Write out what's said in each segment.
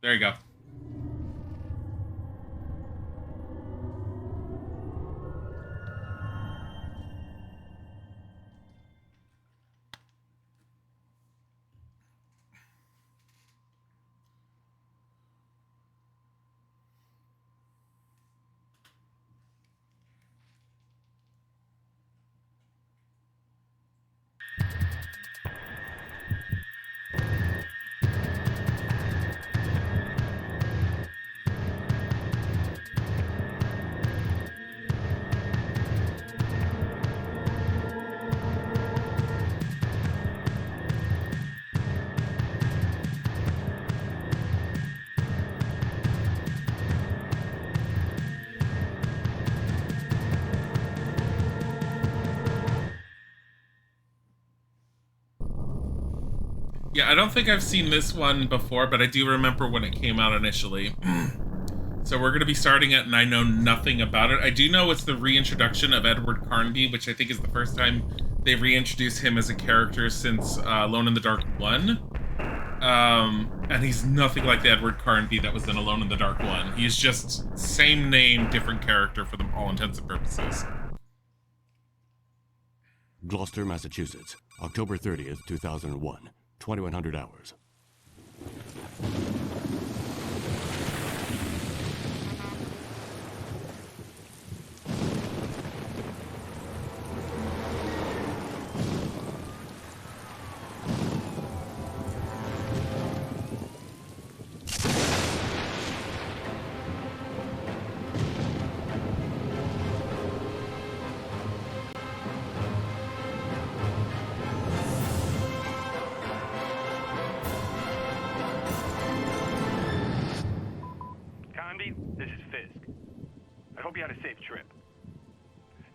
There you go. Yeah, I don't think I've seen this one before, but I do remember when it came out initially. So we're going to be starting it, and I know nothing about it. I do know it's the reintroduction of Edward Carnby, which I think is the first time they reintroduced him as a character since Alone in the Dark 1. And he's nothing like the Edward Carnby that was in Alone in the Dark 1. He's just same name, different character for all intents and purposes. Gloucester, Massachusetts, October 30th, 2001. 2100 hours.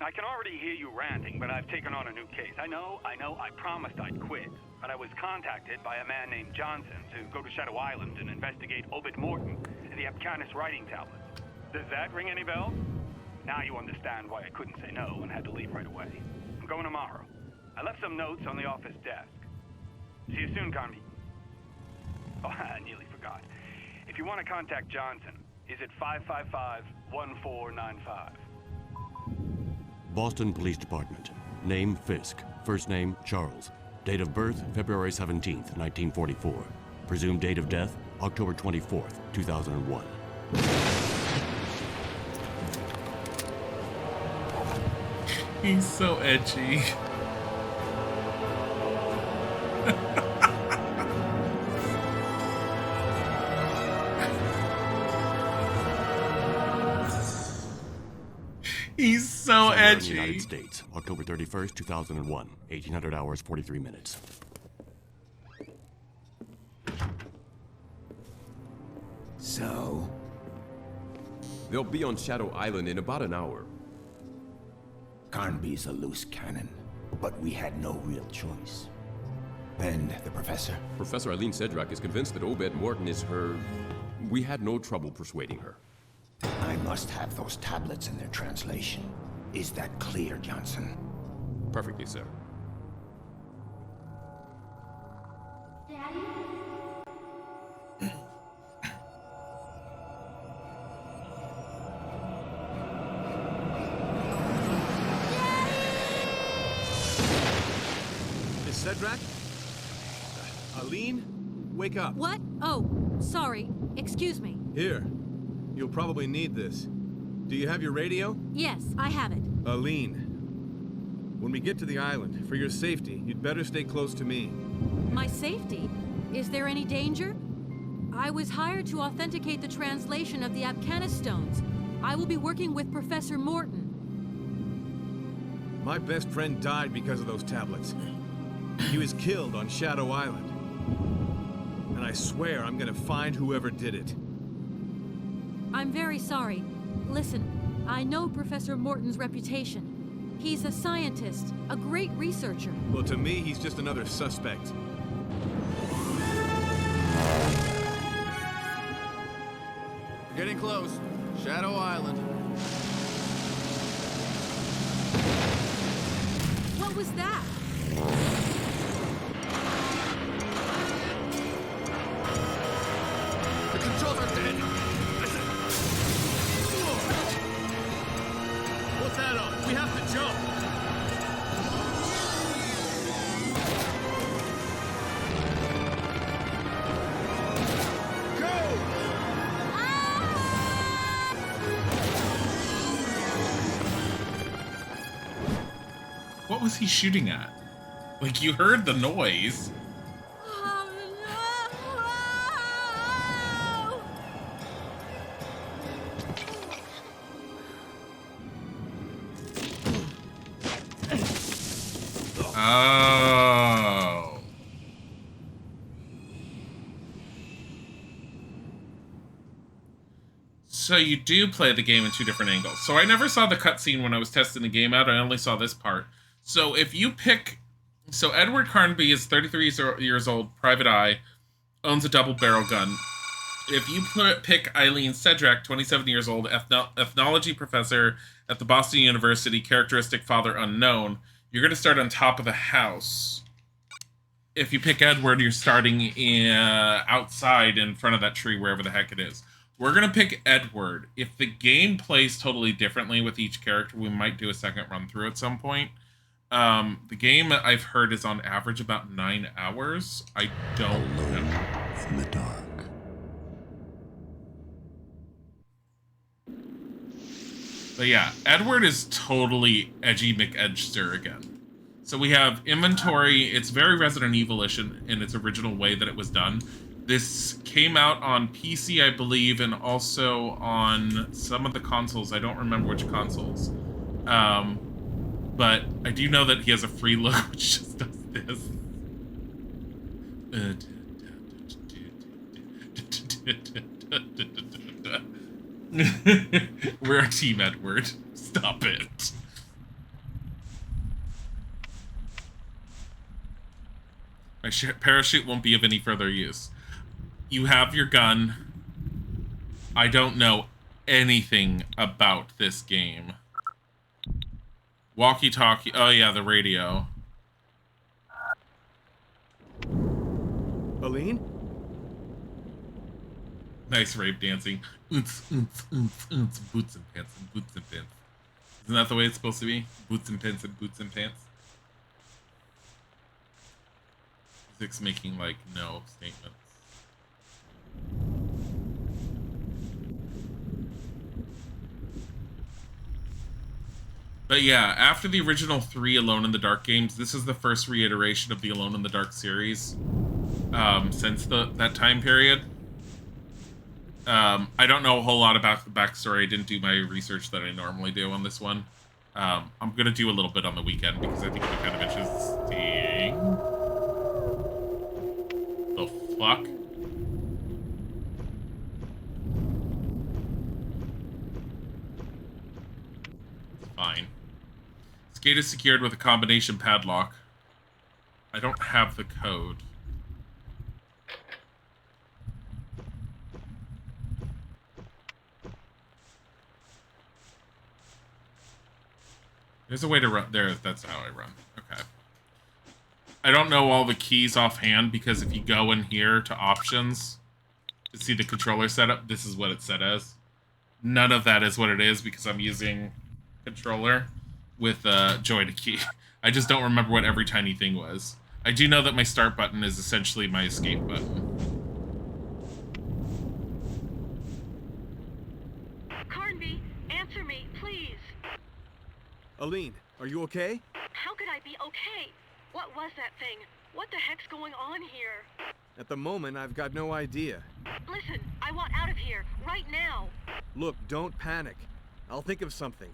I can already hear you ranting, but I've taken on a new case. I know, I promised I'd quit. But I was contacted by a man named Johnson to go to Shadow Island and investigate Obed Morton and the Apcanis writing tablets. Does that ring any bells? Now you understand why I couldn't say no and had to leave right away. I'm going tomorrow. I left some notes on the office desk. See you soon, Carnby. Oh, I nearly forgot. If you want to contact Johnson, is it 555-1495? Boston Police Department. Name Fisk. First name Charles. Date of birth February 17th, 1944. Presumed date of death October 24th, 2001. He's so edgy. He's so edgy. United States, October 31st, 2001. 1800 hours, 43 minutes. So? They'll be on Shadow Island in about an hour. Carnby's a loose cannon, but we had no real choice. And the professor? Professor Eileen Sedrak is convinced that Obed Morton is her... We had no trouble persuading her. I must have those tablets in their translation. Is that clear, Johnson? Perfectly, sir. Daddy? Miss Sedrak? Eileen? Wake up. What? Oh, sorry. Excuse me. Here. You'll probably need this. Do you have your radio? Yes, I have it. Eileen, when we get to the island, for your safety, you'd better stay close to me. My safety? Is there any danger? I was hired to authenticate the translation of the Apcanis stones. I will be working with Professor Morton. My best friend died because of those tablets. He was killed on Shadow Island. And I swear I'm gonna find whoever did it. I'm very sorry. Listen, I know Professor Morton's reputation. He's a scientist, a great researcher. Well, to me, he's just another suspect. Getting close. Shadow Island. What was that? The Charles are dead. What's that on? We have to jump. What was he shooting at? Like, you heard the noise. Oh. So you do play the game in two different angles. So I never saw the cutscene when I was testing the game out. I only saw this part. So if you pick... So Edward Carnby is 33 years old, private eye, owns a double-barrel gun. If you pick Eileen Cedric, 27 years old, ethnology professor at the Boston University, characteristic father unknown, you're going to start on top of the house. If you pick Edward, you're starting outside in front of that tree, wherever the heck it is. We're going to pick Edward. If the game plays totally differently with each character, we might do a second run through at some point. The game, I've heard, is on average about 9 hours. I don't know. In the dark. But yeah, Edward is totally edgy McEdgster again. So we have inventory. It's very Resident Evil-ish in its original way that it was done. This came out on PC, I believe, and also on some of the consoles. I don't remember which consoles. But I do know that he has a free look, which just does this. We're a team, Edward. Stop it. My parachute won't be of any further use. You have your gun. I don't know anything about this game. Walkie-talkie. Oh, yeah, the radio. Aline? Nice rave dancing. Boots and pants and boots and pants. Isn't that the way it's supposed to be? Boots and pants and boots and pants? Music's making, like, no statements. But yeah, after the original 3 Alone in the Dark games, this is the first reiteration of the Alone in the Dark series since that time period. I don't know a whole lot about the backstory. I didn't do my research that I normally do on this one. I'm going to do a little bit on the weekend because I think it'll be kind of interesting. The fuck? It's fine. This gate is secured with a combination padlock. I don't have the code. There's a way to run. There, that's how I run. Okay. I don't know all the keys offhand because if you go in here to options to see the controller setup, this is what it's set as. None of that is what it is because I'm using controller with joy to key. I just don't remember what every tiny thing was. I do know that my start button is essentially my escape button. Carnby, answer me, please. Aline, are you okay? How could I be okay? What was that thing? What the heck's going on here? At the moment, I've got no idea. Listen, I want out of here, right now. Look, don't panic. I'll think of something.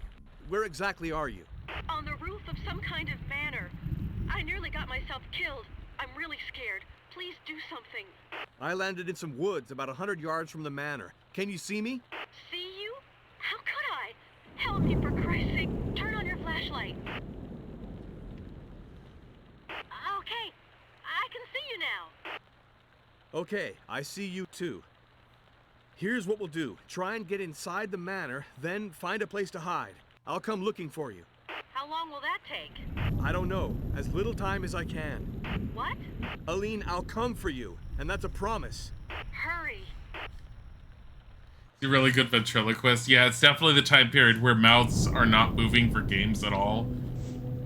Where exactly are you? On the roof of some kind of manor. I nearly got myself killed. I'm really scared. Please do something. I landed in some woods about 100 yards from the manor. Can you see me? See you? How could I? Help me, for Christ's sake. Turn on your flashlight. Okay, I can see you now. Okay, I see you too. Here's what we'll do. Try and get inside the manor, then find a place to hide. I'll come looking for you. How long will that take? I don't know. As little time as I can. What? Aline, I'll come for you, and that's a promise. Hurry. Really good ventriloquist. Yeah, it's definitely the time period where mouths are not moving for games at all.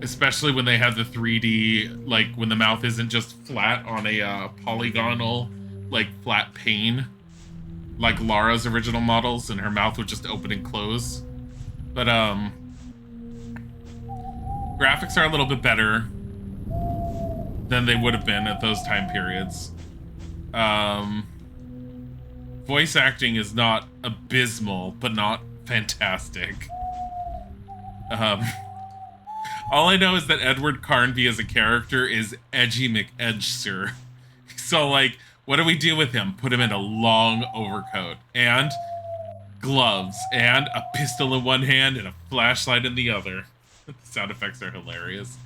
Especially when they have the 3D, like when the mouth isn't just flat on a polygonal, like flat pane, like Lara's original models, and her mouth would just open and close. But graphics are a little bit better than they would have been at those time periods. Voice acting is not abysmal, but not fantastic. All I know is that Edward Carnby as a character is Edgy McEdger. So, like, what do we do with him? Put him in a long overcoat and gloves and a pistol in one hand and a flashlight in the other. The sound effects are hilarious.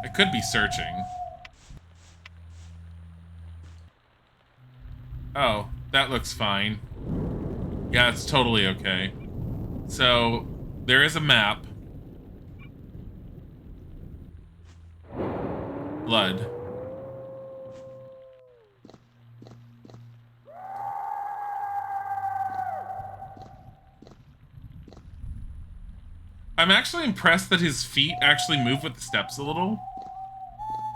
I could be searching. Oh, that looks fine. Yeah, it's totally okay. So, there is a map. Blood. I'm actually impressed that his feet actually move with the steps a little.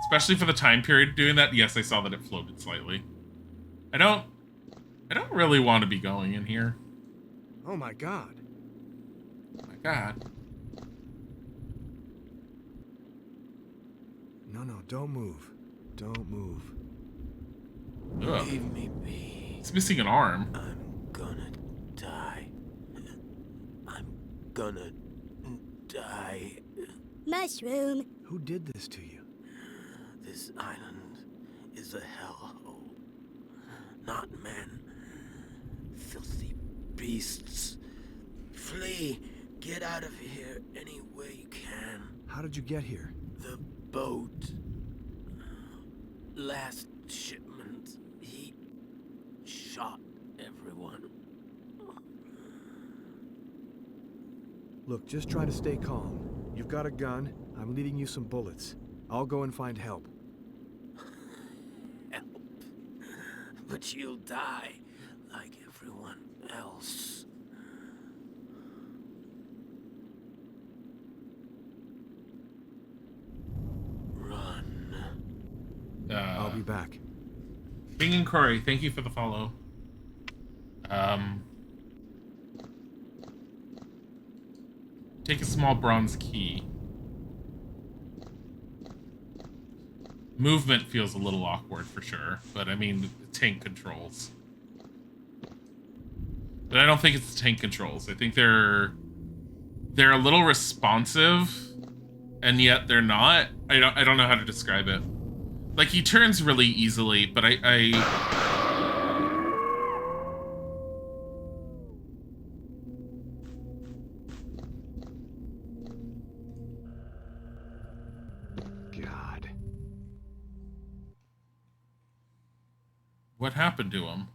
Especially for the time period doing that. Yes, I saw that it floated slightly. I don't really want to be going in here. Oh my god. Oh my god. No, don't move. Don't move. Ugh. Leave me be. He's missing an arm. I'm gonna die. I'm gonna die. Mushroom. Who did this to you? This island is a hellhole. Not men. Filthy beasts. Flee. Get out of here any way you can. How did you get here? The boat. Last shipment. He shot everyone. Look, just try to stay calm. You've got a gun. I'm leaving you some bullets. I'll go and find help. Help. But you'll die like everyone else. Run. I'll be back. Bing and Corey, thank you for the follow. Take a small bronze key. Movement feels a little awkward for sure, but I mean, tank controls. But I don't think it's the tank controls. I think they're a little responsive, and yet they're not. I don't know how to describe it. Like, he turns really easily, but God. What happened to him?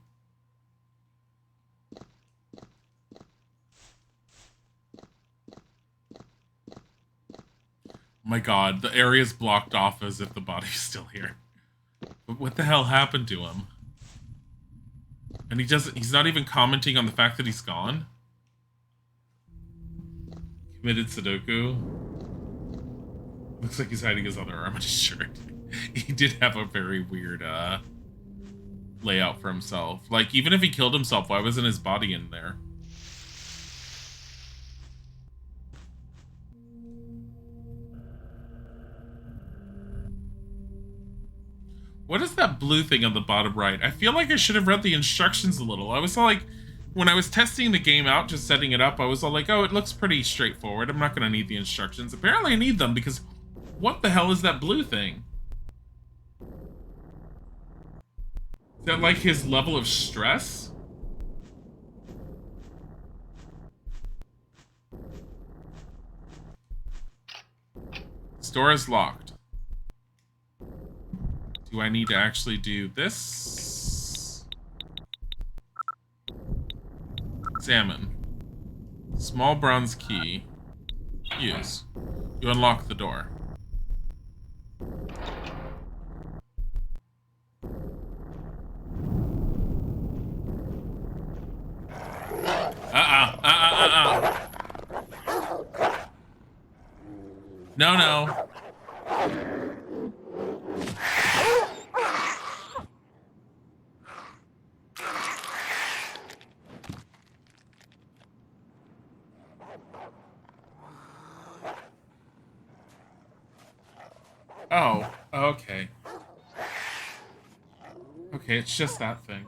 My god, the area's blocked off as if the body's still here. But what the hell happened to him? And he's not even commenting on the fact that he's gone? Committed Sudoku? Looks like he's hiding his other arm on his shirt. He did have a very weird layout for himself. Like, even if he killed himself, why wasn't his body in there? What is that blue thing on the bottom right? I feel like I should have read the instructions a little. I was all like, when I was testing the game out, just setting it up, I was all like, oh, it looks pretty straightforward. I'm not going to need the instructions. Apparently I need them because what the hell is that blue thing? Is that like his level of stress? Store is locked. Do I need to actually do this? Examine. Small bronze key. Use. You unlock the door. No, no. Oh, okay. Okay, it's just that thing.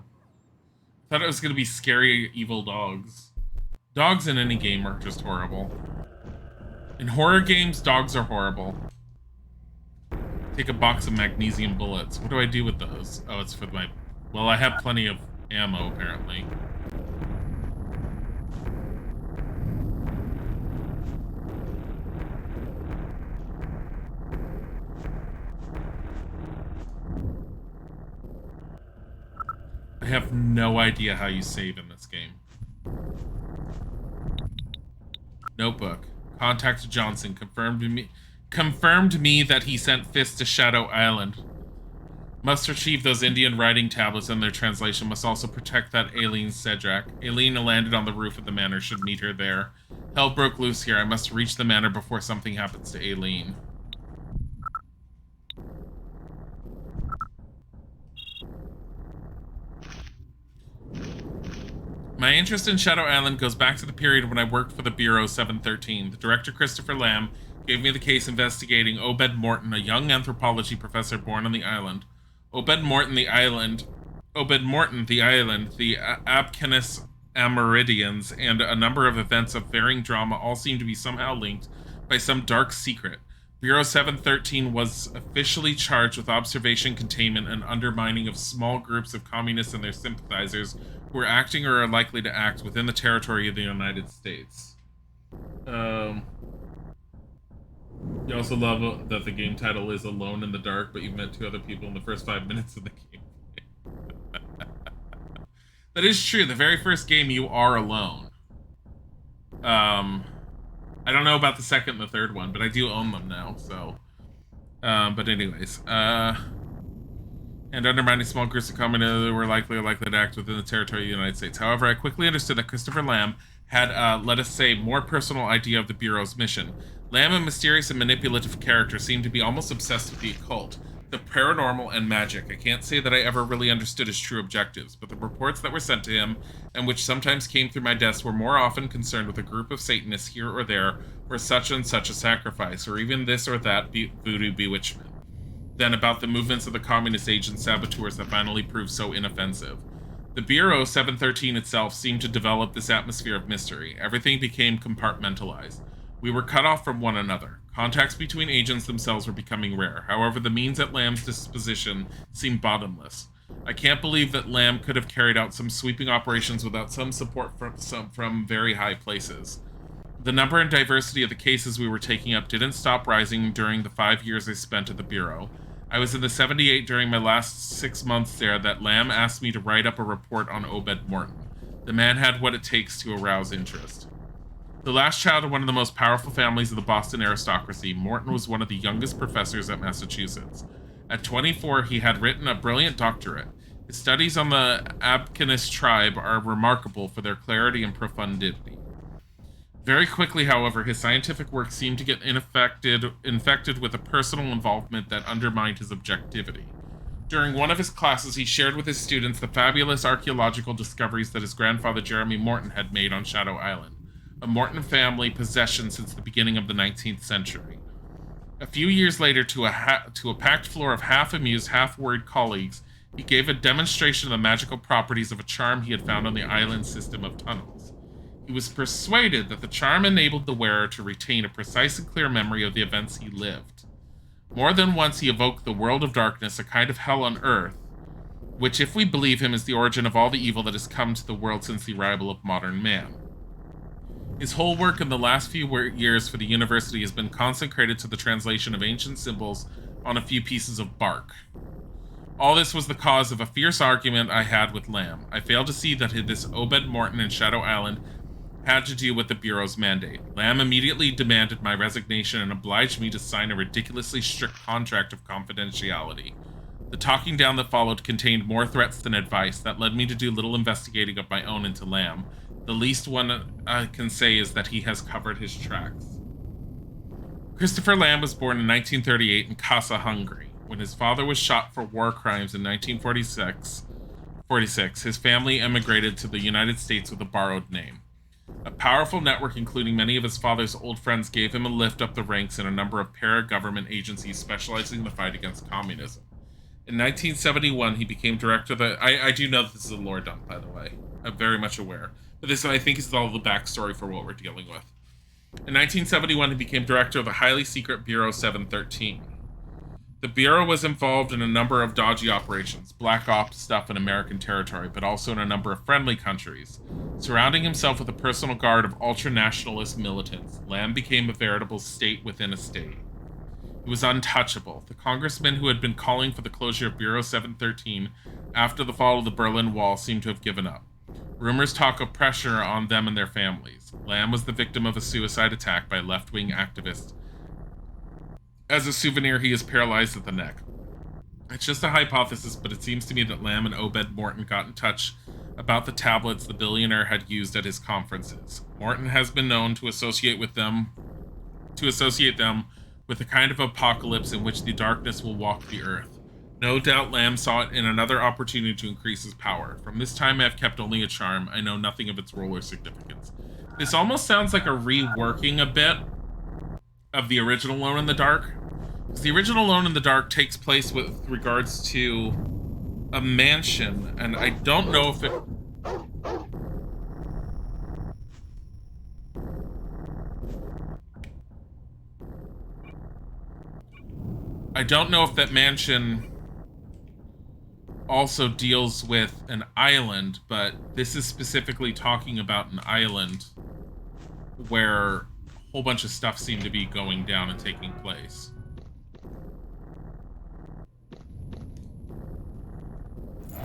Thought it was gonna be scary, evil dogs. Dogs in any game are just horrible. In horror games, dogs are horrible. Take a box of magnesium bullets. What do I do with those? Oh, it's for my... Well, I have plenty of ammo, apparently. I have no idea how you save in this game. Notebook. Contact Johnson. Confirmed me that he sent Fisk to Shadow Island. Must retrieve those Indian writing tablets and their translation. Must also protect that Aileen Cedric. Aileen landed on the roof of the manor. Should meet her there. Hell broke loose here. I must reach the manor before something happens to Aileen. My interest in Shadow Island goes back to the period when I worked for the Bureau 713. The director, Christopher Lamb, gave me the case investigating Obed Morton, a young anthropology professor born on the island. Obed Morton, the island, the Abcanis Amerindians, and a number of events of varying drama all seem to be somehow linked by some dark secret. Bureau 713 was officially charged with observation, containment, and undermining of small groups of communists and their sympathizers who are acting or are likely to act within the territory of the United States. You also love that the game title is Alone in the Dark, but you've met two other people in the first 5 minutes of the game. That is true. The very first game, you are alone. I don't know about the second and the third one, but I do own them now, so... but anyways, and undermining small groups of communists who were likely to act within the territory of the United States. However, I quickly understood that Christopher Lamb had, let us say, more personal idea of the Bureau's mission. Lamb, a mysterious and manipulative character, seemed to be almost obsessed with the occult, the paranormal, and magic. I can't say that I ever really understood his true objectives, but the reports that were sent to him, and which sometimes came through my desk, were more often concerned with a group of Satanists here or there, or such and such a sacrifice, or even this or that voodoo bewitchment, than about the movements of the communist agent saboteurs that finally proved so inoffensive. The Bureau 713 itself seemed to develop this atmosphere of mystery. Everything became compartmentalized. We were cut off from one another. Contacts between agents themselves were becoming rare. However, the means at Lamb's disposition seemed bottomless. I can't believe that Lamb could have carried out some sweeping operations without some support from very high places. The number and diversity of the cases we were taking up didn't stop rising during the 5 years I spent at the Bureau. I was in the 78 during my last 6 months there that Lamb asked me to write up a report on Obed Morton. The man had what it takes to arouse interest. The last child of one of the most powerful families of the Boston aristocracy, Morton was one of the youngest professors at Massachusetts. At 24, he had written a brilliant doctorate. His studies on the Abcanis tribe are remarkable for their clarity and profundity. Very quickly, however, his scientific work seemed to get infected with a personal involvement that undermined his objectivity. During one of his classes, he shared with his students the fabulous archaeological discoveries that his grandfather Jeremy Morton had made on Shadow Island, a Morton family possession since the beginning of the 19th century. A few years later, to a packed floor of half-amused, half-worried colleagues, he gave a demonstration of the magical properties of a charm he had found on the island's system of tunnels. He was persuaded that the charm enabled the wearer to retain a precise and clear memory of the events he lived. More than once he evoked the world of darkness, a kind of hell on earth, which, if we believe him, is the origin of all the evil that has come to the world since the arrival of modern man. His whole work in the last few years for the university has been consecrated to the translation of ancient symbols on a few pieces of bark. All this was the cause of a fierce argument I had with Lamb. I failed to see that this Obed Morton in Shadow Island had to do with the Bureau's mandate. Lamb immediately demanded my resignation and obliged me to sign a ridiculously strict contract of confidentiality. The talking down that followed contained more threats than advice that led me to do little investigating of my own into Lamb. The least one I can say is that he has covered his tracks. Christopher Lamb was born in 1938 in Kassa, Hungary. When his father was shot for war crimes in 1946, his family emigrated to the United States with a borrowed name. A powerful network, including many of his father's old friends, gave him a lift up the ranks in a number of para-government agencies specializing in the fight against communism. In 1971, he became director of the... I do know that this is a lore dump, by the way. I'm very much aware. But this, I think, is all the backstory for what we're dealing with. In 1971, he became director of the highly secret Bureau 713. The Bureau was involved in a number of dodgy operations, black ops stuff in American territory, but also in a number of friendly countries. Surrounding himself with a personal guard of ultra-nationalist militants, Lamb became a veritable state within a state. He was untouchable. The congressmen who had been calling for the closure of Bureau 713 after the fall of the Berlin Wall seemed to have given up. Rumors talk of pressure on them and their families. Lamb was the victim of a suicide attack by a left-wing activist. As a souvenir, he is paralyzed at the neck. It's just a hypothesis, but it seems to me that Lamb and Obed Morton got in touch about the tablets the billionaire had used at his conferences. Morton has been known to associate them with a kind of apocalypse in which the darkness will walk the earth. No doubt Lamb saw it in another opportunity to increase his power. From this time I have kept only a charm. I know nothing of its role or significance. This almost sounds like a reworking a bit of the original Alone in the Dark. Because the original Alone in the Dark takes place with regards to a mansion, and I don't know if it... I don't know if that mansion also deals with an island, but this is specifically talking about an island where a whole bunch of stuff seemed to be going down and taking place.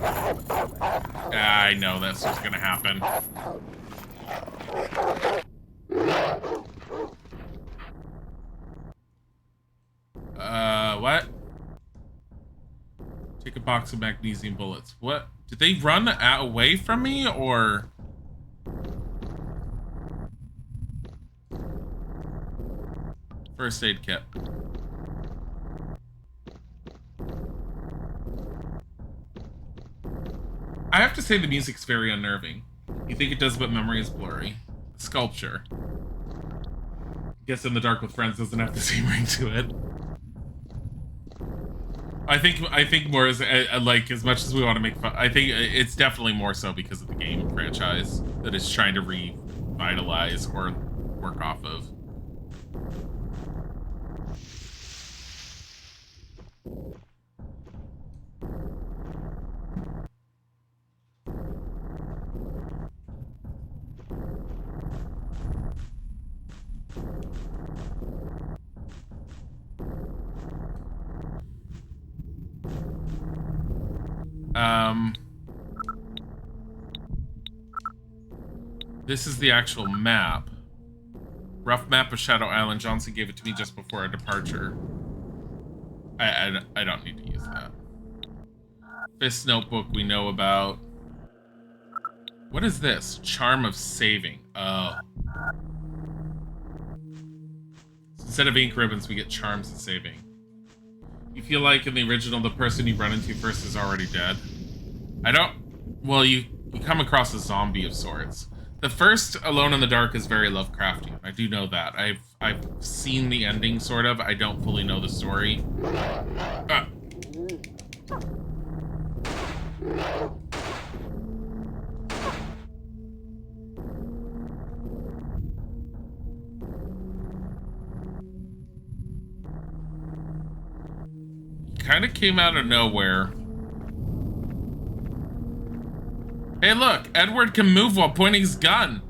I know that's what's gonna happen. What? Take a box of magnesium bullets. What? Did they run away from me, or... First aid kit. I have to say the music's very unnerving. You think it does, but memory is blurry. Sculpture. Guess In the Dark with Friends doesn't have the same ring to it. I think more as like, as much as we want to make fun, I think it's definitely more so because of the game franchise that it's trying to revitalize or work off of. This is the actual map. Rough map of Shadow Island. Johnson gave it to me just before our departure. I don't need to use that. This notebook we know about. What is this? Charm of Saving. Oh. So instead of ink ribbons, we get Charms of Saving. You feel like in the original, the person you run into first is already dead? I don't... Well, you come across a zombie of sorts. The first Alone in the Dark is very Lovecraftian. I do know that. I've seen the ending, sort of. I don't fully know the story. Kind of came out of nowhere. Hey, look! Edward can move while pointing his gun!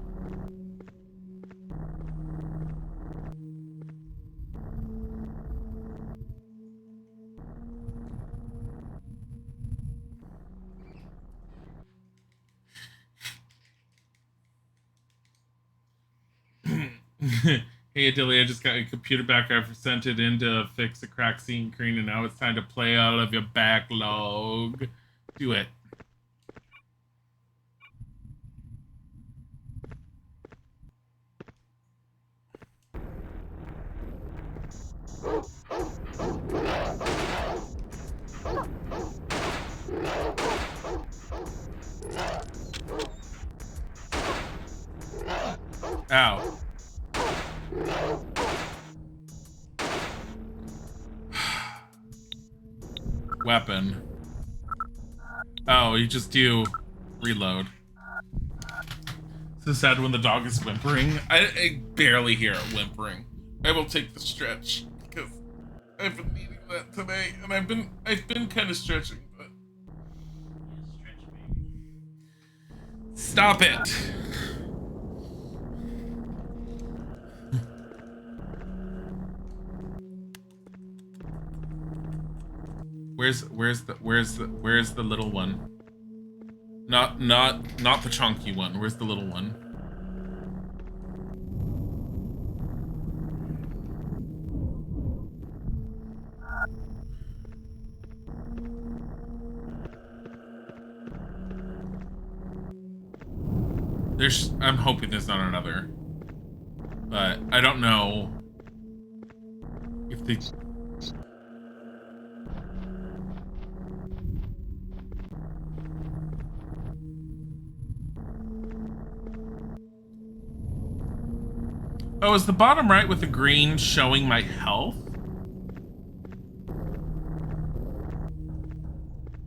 Hey, Dilly, I just got your computer back. I've sent it in to fix a cracked scene screen, and now it's time to play out of your backlog. Do it. Ow. Weapon. Oh, you just do reload. So sad when the dog is whimpering. I barely hear it whimpering. I will take the stretch because I've been needing that today, and I've been kind of stretching, but stop it. Where's the little one? Not the chunky one. Where's the little one? I'm hoping there's not another. But I don't know if they... Oh, is the bottom right with the green showing my health?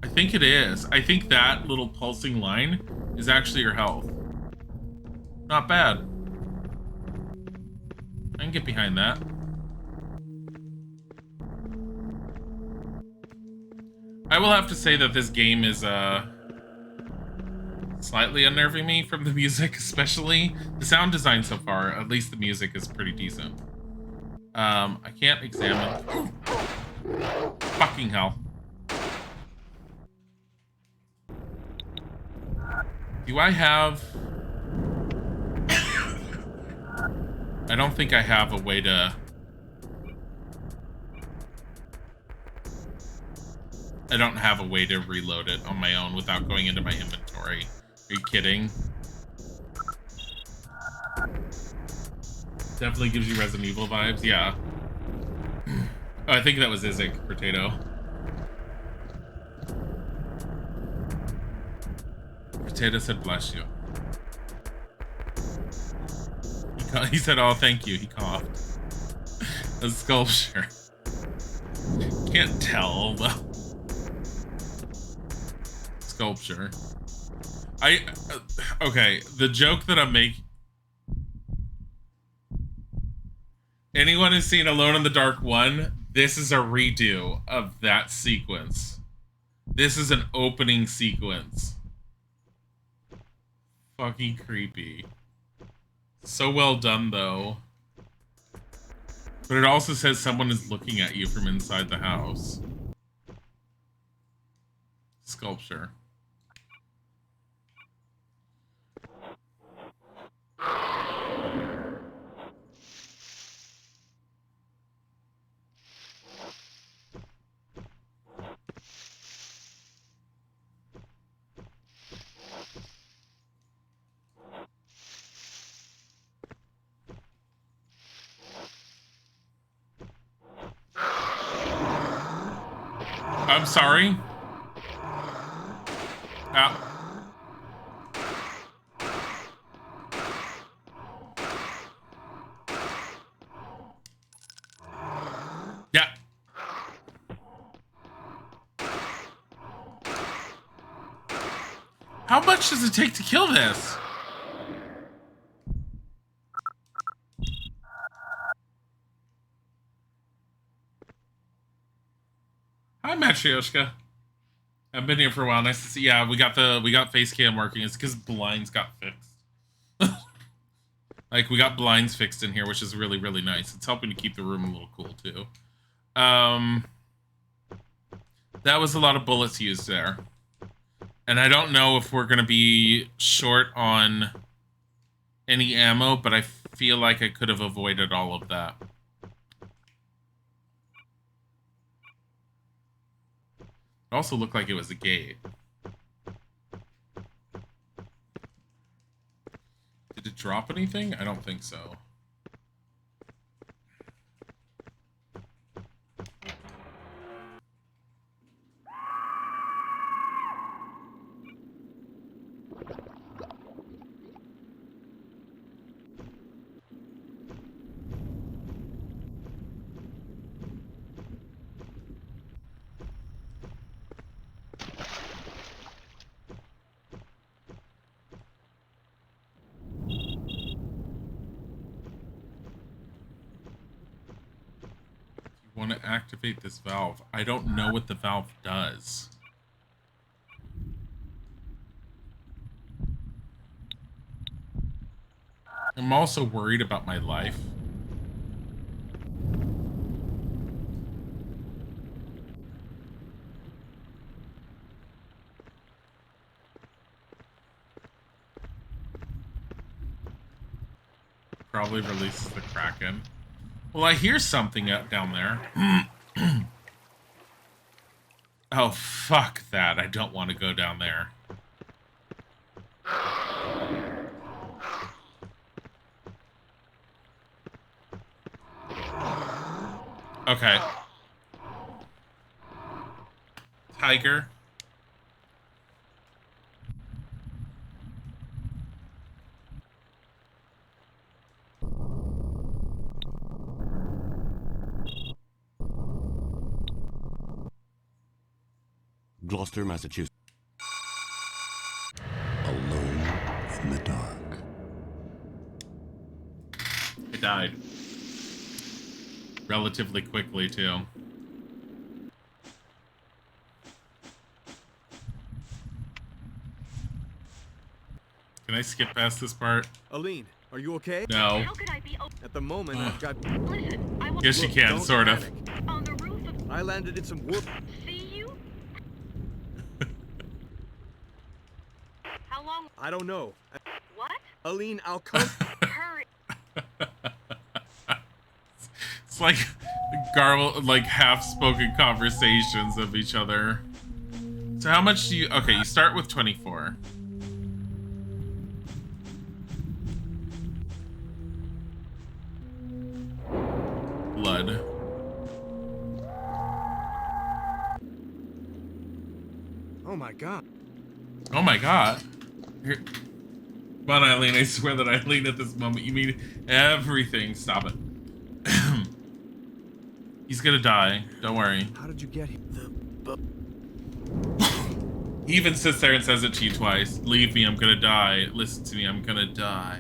I think it is. I think that little pulsing line is actually your health. Not bad. I can get behind that. I will have to say that this game is slightly unnerving me from the music, especially. The sound design so far, at least the music, is pretty decent. I can't examine. Fucking hell. Do I have... I don't think I have a way to... I don't have a way to reload it on my own without going into my inventory. Are you kidding? Definitely gives you Resident Evil vibes, yeah. Oh, I think that was Isaac, Potato. Potato said bless you. He said, oh, thank you. He coughed. A sculpture. Can't tell, though. Sculpture. Okay, the joke that I'm making... Anyone who's seen Alone in the Dark 1, this is a redo of that sequence. This is an opening sequence. Fucking creepy. So well done, though. But it also says someone is looking at you from inside the house. Sculpture. I'm sorry. Yeah. How much does it take to kill this? Hi, Matryoshka. I've been here for a while. Nice to see. Yeah, we got face cam working. It's because blinds got fixed. Like, we got blinds fixed in here, which is really, really nice. It's helping to keep the room a little cool too. That was a lot of bullets used there, and I don't know if we're gonna be short on any ammo, but I feel like I could have avoided all of that. It also looked like it was a gate. Did it drop anything? I don't think so. want to activate this valve. I don't know what the valve does. I'm also worried about my life. Probably releases the Kraken. Well, I hear something out down there. Oh, fuck that. I don't want to go down there. Okay. Tiger. Gloucester, Massachusetts. Alone in the dark. I died. Relatively quickly, too. Can I skip past this part? Aline, are you okay? No. How could I be At the moment, I've got... Listen, I will Yes, you can, don't sort of. panic. on the roof of I landed in some wood. see you? How long? I don't know. What? Aline, I'll come. Hurry. It's like garble, like half-spoken conversations of each other. So how much do you... Okay, you start with 24. Blood. Oh my god. Oh my god. Here. Come on, Eileen. I swear that Eileen at this moment, you mean everything. Stop it. He's gonna die. Don't worry. How did you get here? He even sits there and says it to you twice. Leave me, I'm gonna die. Listen to me, I'm gonna die.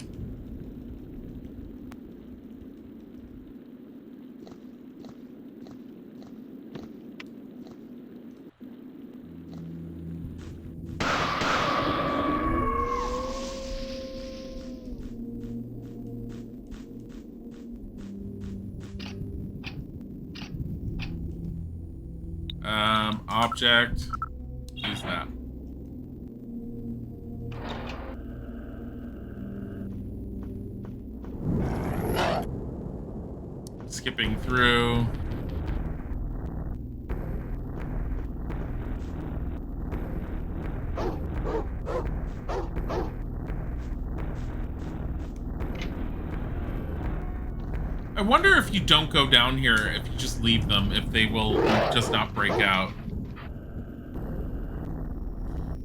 Object. Use that. Skipping through. I wonder if you don't go down here, if you just leave them, if they will just not break out.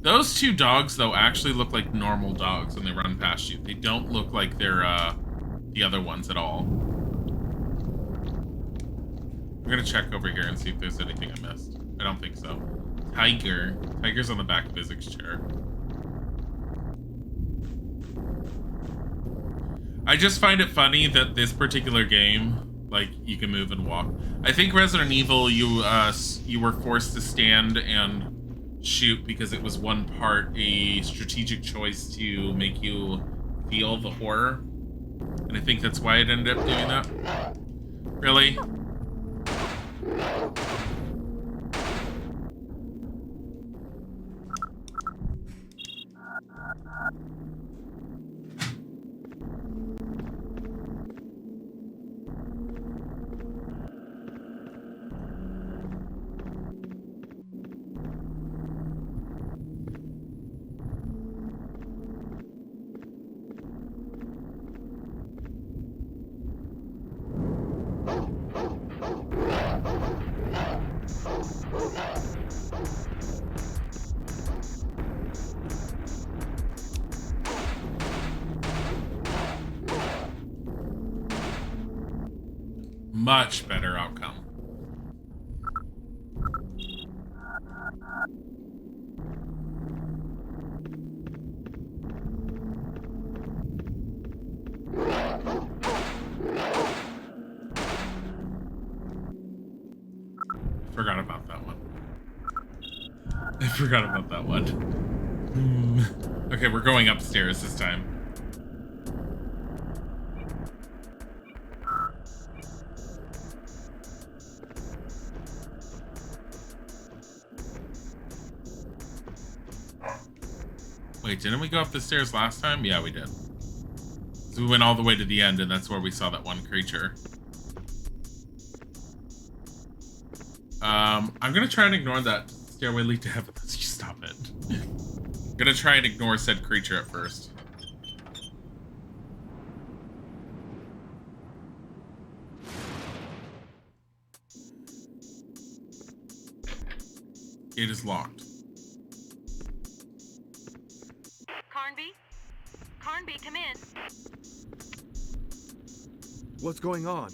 Those two dogs, though, actually look like normal dogs when they run past you. They don't look like they're, the other ones at all. I'm gonna check over here and see if there's anything I missed. I don't think so. Tiger. Tiger's on the back of Physics chair. I just find it funny that this particular game, like, you can move and walk. I think Resident Evil, you were forced to stand and shoot because it was one part a strategic choice to make you feel the horror. And I think that's why it ended up doing that. Really? Much better outcome. forgot about that one. Okay, we're going upstairs this time. Wait, didn't we go up the stairs last time? Yeah, we did. So we went all the way to the end, and that's where we saw that one creature. I'm gonna try and ignore that stairway lead to heaven. Stop it. I'm gonna try and ignore said creature at first. Gate is locked. Carnby? Carnby, come in. What's going on?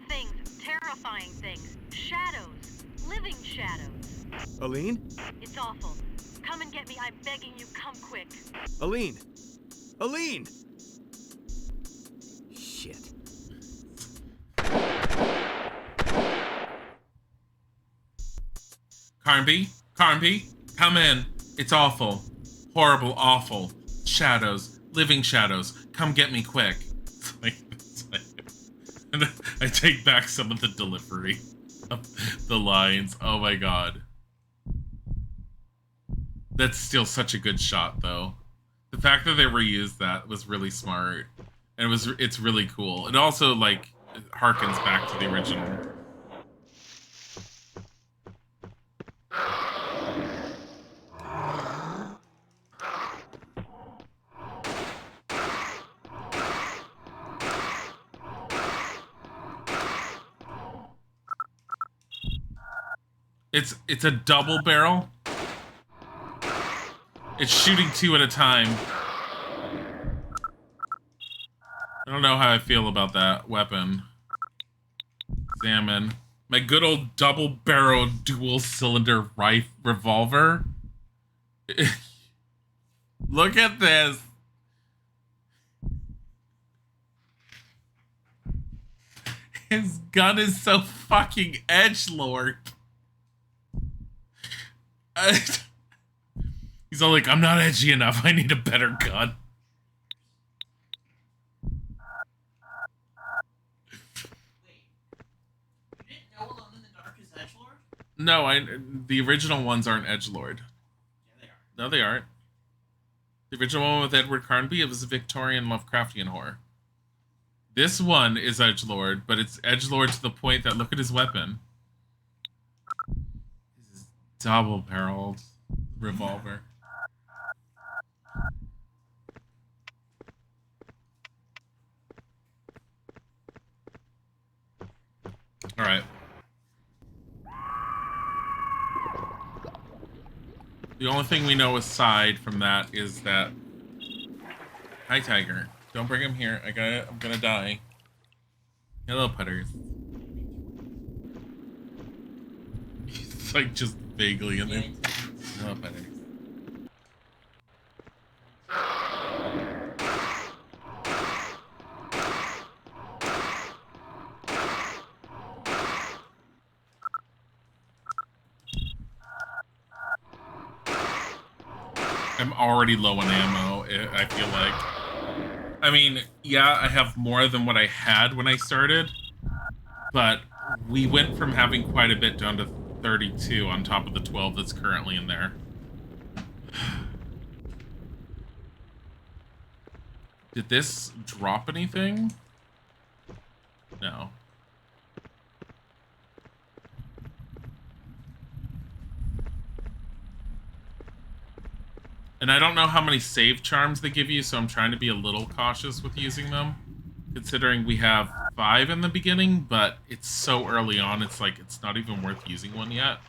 Things. Terrifying things. Shadows. Living shadows. Aline? It's awful. Come and get me. I'm begging you. Come quick. Aline! Aline! Shit. Carnby? Carnby? Come in. It's awful. Horrible, awful. Shadows. Living shadows. Come get me quick. It's like, and I take back some of the delivery of the lines. Oh my god. That's still such a good shot, though. The fact that they reused that was really smart. And it's really cool. It also, like, harkens back to the original. It's a double barrel. It's shooting two at a time. I don't know how I feel about that weapon. Examine. My good old double-barreled dual-cylinder revolver. Look at this. His gun is so fucking edgelord. He's all like, I'm not edgy enough. I need a better gun. No, the original ones aren't edgelord. Yeah, they are. No, they aren't. The original one with Edward Carnby, it was a Victorian Lovecraftian horror. This one is edgelord, but it's edgelord to the point that look at his weapon. This is double-barreled revolver. All right. The only thing we know aside from that is that... Hi, Tiger. Don't bring him here. I'm gonna die. Hello, putters. He's like just vaguely in there. Hello, putters. I'm already low on ammo, I feel like. I mean, yeah, I have more than what I had when I started, but we went from having quite a bit down to 32 on top of the 12 that's currently in there. Did this drop anything? No. And I don't know how many save charms they give you, so I'm trying to be a little cautious with using them. Considering we have 5 in the beginning, but it's so early on, it's like, it's not even worth using one yet.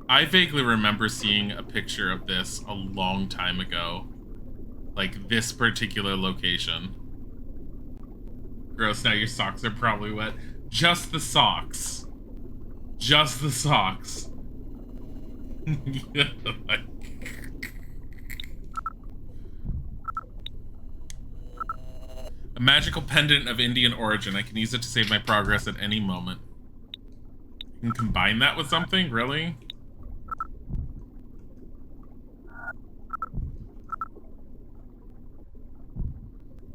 I vaguely remember seeing a picture of this a long time ago. Like, this particular location. Gross, now your socks are probably wet. Just the socks. Just the socks. A magical pendant of Indian origin. I can use it to save my progress at any moment. You can combine that with something? Really?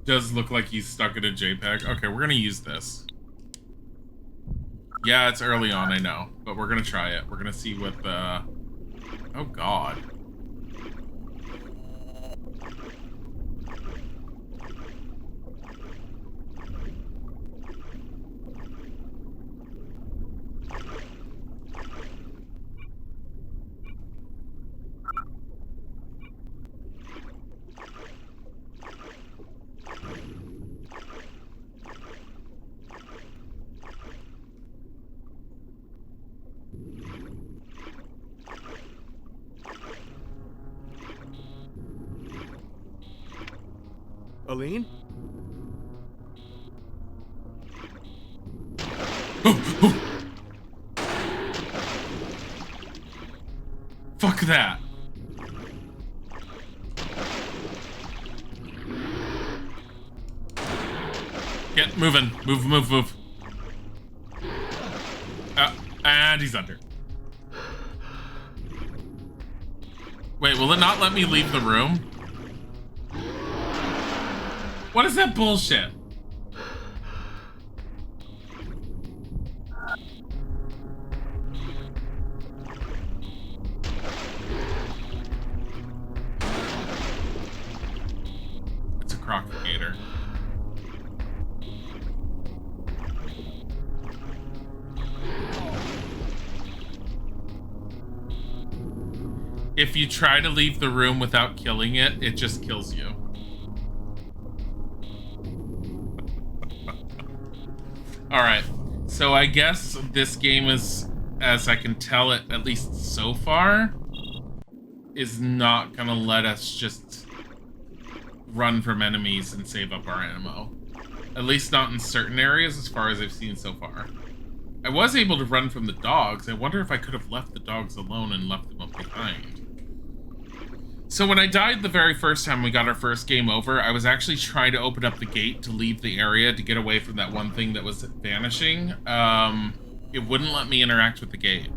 Does look like he's stuck in a JPEG. Okay, we're gonna use this. Yeah, it's early on, I know. But we're gonna try it. We're gonna see what the... Oh, God. Aline? Fuck that. Get moving. Move. And he's under. Wait, will it not let me leave the room? What is that bullshit? It's a crocodile. If you try to leave the room without killing it, it just kills you. Alright, so I guess this game is, as I can tell it, at least so far, is not gonna let us just run from enemies and save up our ammo. At least not in certain areas, as far as I've seen so far. I was able to run from the dogs. I wonder if I could have left the dogs alone and left them up behind. So when I died the very first time we got our first game over, I was actually trying to open up the gate to leave the area to get away from that one thing that was vanishing. It wouldn't let me interact with the gate.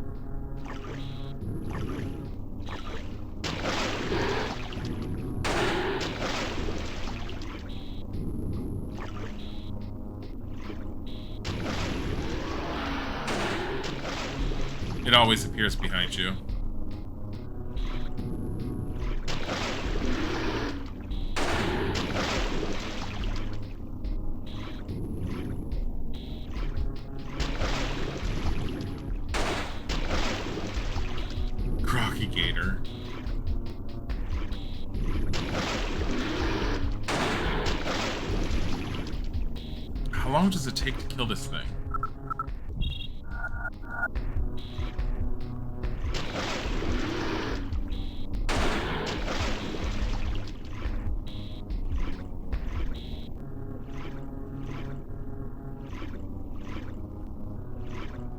It always appears behind you. Gator. How long does it take to kill this thing?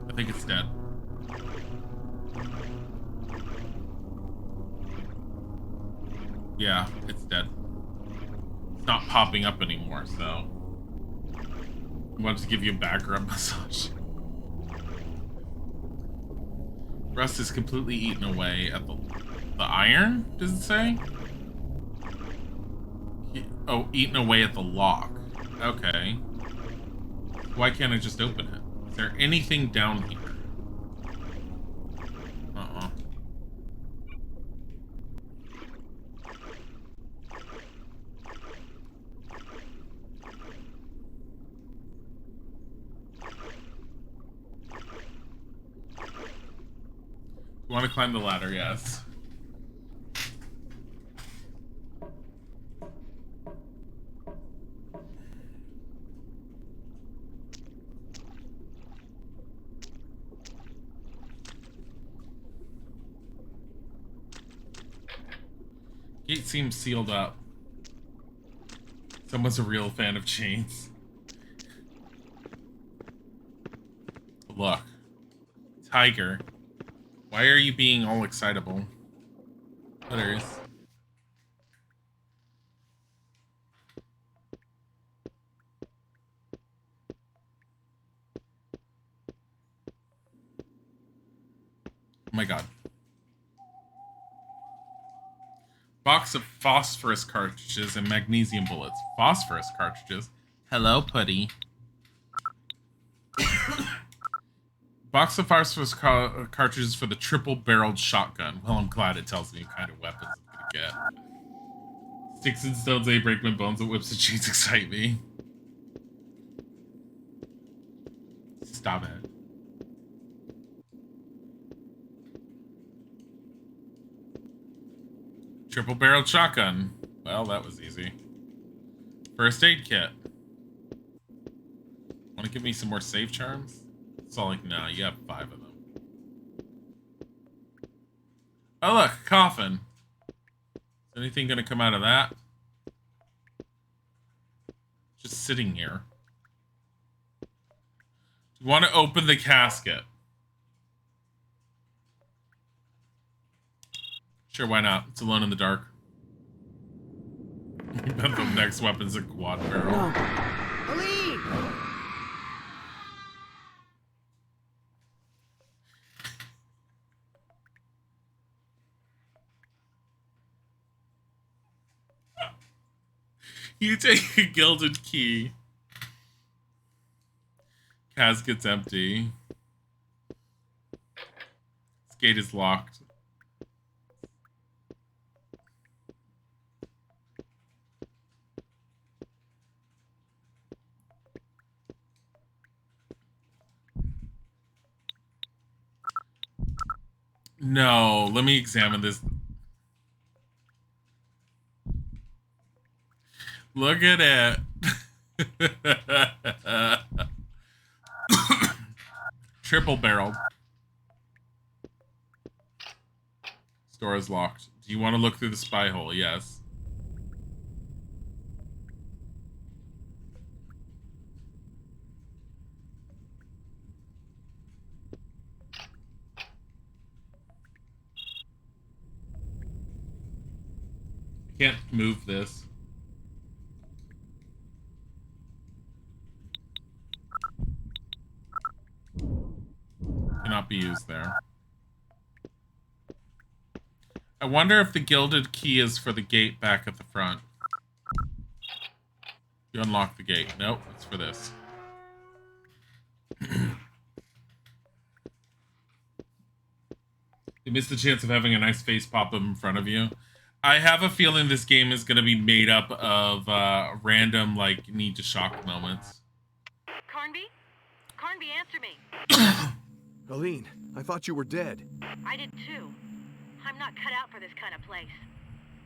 I think it's dead. Yeah, it's dead. It's not popping up anymore, so I wanted to give you a back rub massage. Rust is completely eaten away at the iron, does it say? Oh, eaten away at the lock. Okay. Why can't I just open it? Is there anything down here? Uh-uh. You want to climb the ladder? Yes. Gate seems sealed up. Someone's a real fan of chains. Look. Tiger. Why are you being all excitable? Others. my god. Box of phosphorus cartridges and magnesium bullets. Phosphorus cartridges? Hello, Putty. Box of phosphorus cartridges for the triple-barreled shotgun. Well, I'm glad it tells me what kind of weapons I'm gonna get. Sticks and stones, they break my bones, and whips and chains excite me. Stop it. Triple-barreled shotgun. Well, that was easy. First aid kit. Want to give me some more save charms? It's all like, nah, you have 5 of them. Oh, look, coffin. Is anything gonna come out of that? Just sitting here. Do you want to open the casket? Sure, why not? It's alone in the dark. The next weapon's a quad barrel. No. Ali! You take a gilded key. Casket's empty. This gate is locked. No, let me examine this. Look at it. Triple barreled. Store is locked. Do you want to look through the spy hole? Yes. I can't move this. Cannot be used there. I wonder if the gilded key is for the gate back at the front. You unlock the gate. Nope, it's for this. You missed the chance of having a nice face pop up in front of you. I have a feeling this game is going to be made up of random, like, need to shock moments. Carnby? Carnby, answer me. Aline, I thought you were dead. I did too. I'm not cut out for this kind of place.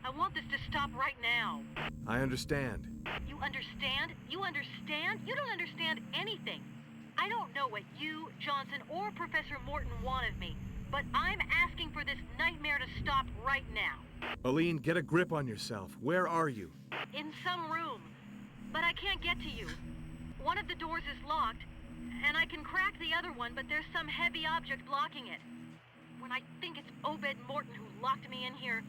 I want this to stop right now. I understand. You understand? You understand? You don't understand anything. I don't know what you, Johnson, or Professor Morton want of me, but I'm asking for this nightmare to stop right now. Aline, get a grip on yourself. Where are you? In some room, but I can't get to you. One of the doors is locked, and I can crack the other one, but there's some heavy object blocking it. When I think it's Obed Morton who locked me in here,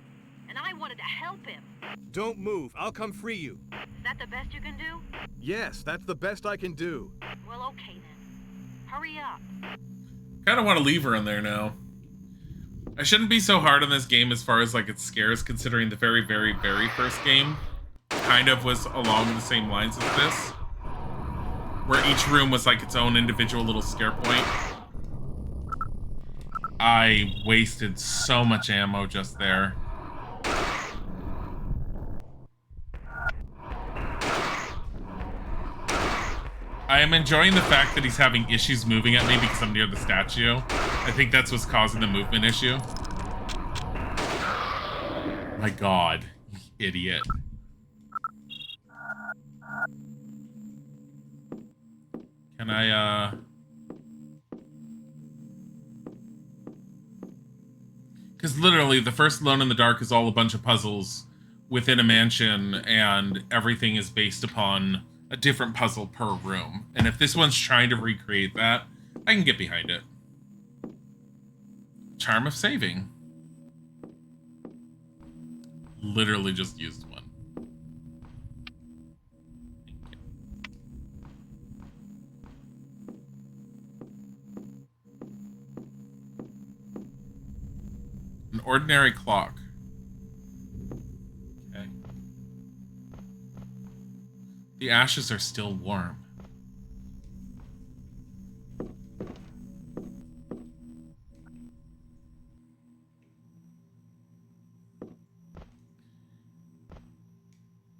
and I wanted to help him. Don't move. I'll come free you. Is that the best you can do? Yes, that's the best I can do. Well, okay then. Hurry up. Kind of want to leave her in there now. I shouldn't be so hard on this game as far as like its scares, considering the very, very, very first game kind of was along the same lines as this, where each room was like its own individual little scare point. I wasted so much ammo just there. I am enjoying the fact that he's having issues moving at me because I'm near the statue. I think that's what's causing the movement issue. My god, you idiot. Can I, because literally, the first Alone in the Dark is all a bunch of puzzles within a mansion, and everything is based upon a different puzzle per room. And if this one's trying to recreate that, I can get behind it. Charm of saving. Literally just used one. An ordinary clock. Okay. The ashes are still warm.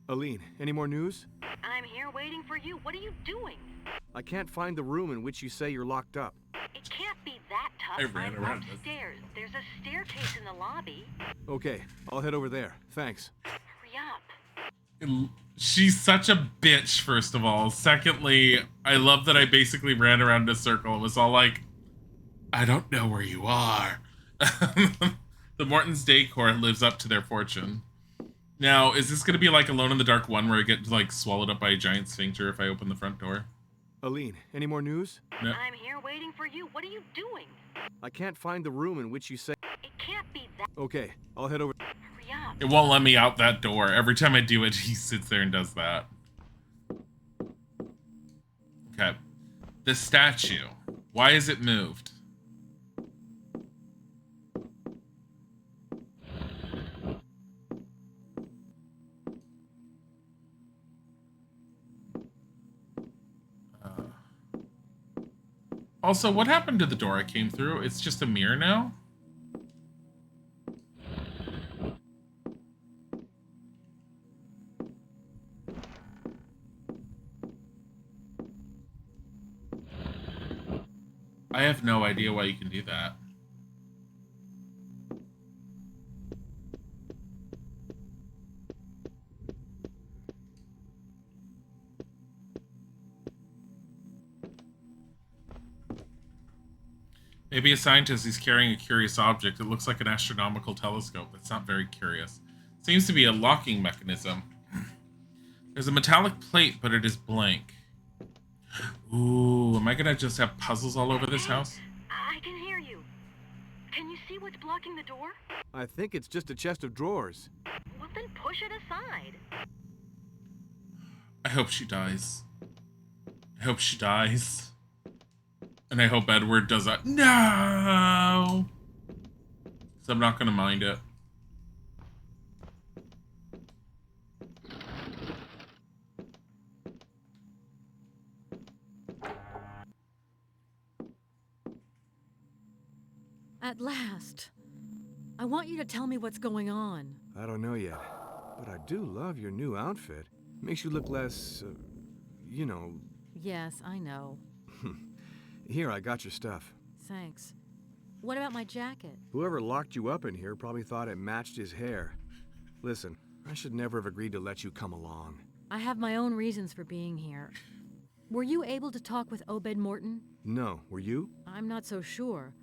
Aline, any more news? I'm here waiting for you. What are you doing? I can't find the room in which you say you're locked up. It can't be that I tough. ran I'm around this. upstairs. There's a staircase in the lobby. Okay, I'll head over there. Thanks. Hurry up. She's such a bitch, first of all. Secondly, I love that I basically ran around in a circle. It was all like, I don't know where you are. The Morton's decor lives up to their fortune. Now, is this going to be like Alone in the Dark 1 where I get like swallowed up by a giant sphincter if I open the front door? Aline, any more news? No. I'm here waiting for you. What are you doing? I can't find the room in which you say... It can't be that. Okay, I'll head over... Hurry up. It won't let me out that door. Every time I do it, he sits there and does that. Okay. The statue. Why is it moved? Also, what happened to the door I came through? It's just a mirror now? I have no idea why you can do that. Maybe a scientist is carrying a curious object. It looks like an astronomical telescope. It's not very curious. Seems to be a locking mechanism. There's a metallic plate, but it is blank. Ooh, am I gonna just have puzzles all over this house? I can hear you. Can you see what's blocking the door? I think it's just a chest of drawers. Well, then push it aside. I hope she dies. I hope she dies. And I hope Edward does that. No! So I'm not gonna mind it. At last. I want you to tell me what's going on. I don't know yet, but I do love your new outfit. Makes you look less, you know... Yes, I know. Here, I got your stuff. Thanks. What about my jacket? Whoever locked you up in here probably thought it matched his hair. Listen, I should never have agreed to let you come along. I have my own reasons for being here. Were you able to talk with Obed Morton? No, were you? I'm not so sure.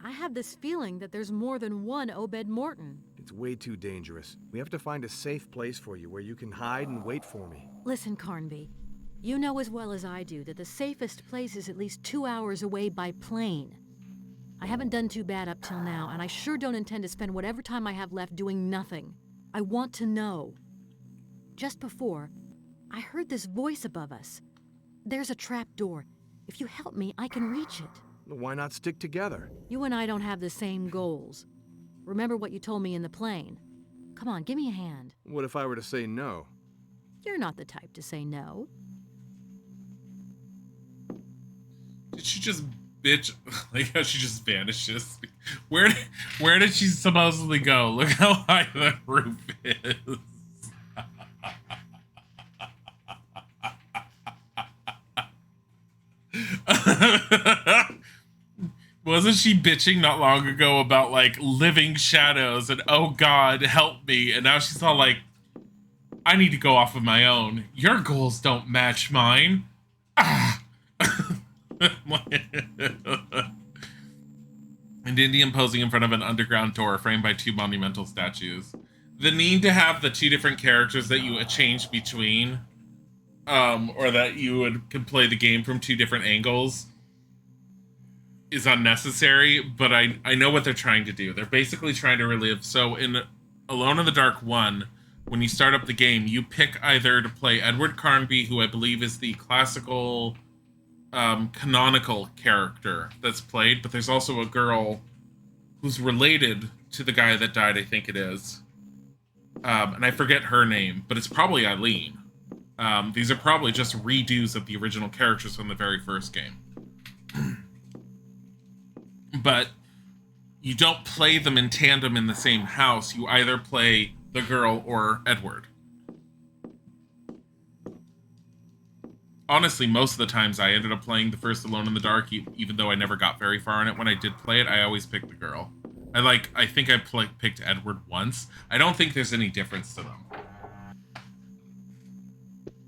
I have this feeling that there's more than one Obed Morton. It's way too dangerous. We have to find a safe place for you where you can hide and wait for me. Listen, Carnby. You know as well as I do that the safest place is at least 2 hours away by plane. I haven't done too bad up till now, and I sure don't intend to spend whatever time I have left doing nothing. I want to know. Just before, I heard this voice above us. There's a trap door. If you help me, I can reach it. Why not stick together? You and I don't have the same goals. Remember what you told me in the plane. Come on, give me a hand. What if I were to say no? You're not the type to say no. Did she just bitch? Like how she just vanishes? Where did she supposedly go? Look how high the roof is. Wasn't she bitching not long ago about like living shadows and oh God help me, and now she's all like, I need to go off of my own. Your goals don't match mine. Ah. An Indian posing in front of an underground door framed by two monumental statues. The need to have the two different characters that you change between, or that you could play the game from two different angles, is unnecessary, but I know what they're trying to do. They're basically trying to relive. So in Alone in the Dark 1, when you start up the game, you pick either to play Edward Carnby, who I believe is the classical canonical character that's played, but there's also a girl who's related to the guy that died, I think it is. And I forget her name, but it's probably Eileen. These are probably just redos of the original characters from the very first game. But you don't play them in tandem in the same house. You either play the girl or Edward. Honestly, most of the times I ended up playing the first Alone in the Dark, even though I never got very far in it. When I did play it, I always picked the girl. I think I picked Edward once. I don't think there's any difference to them.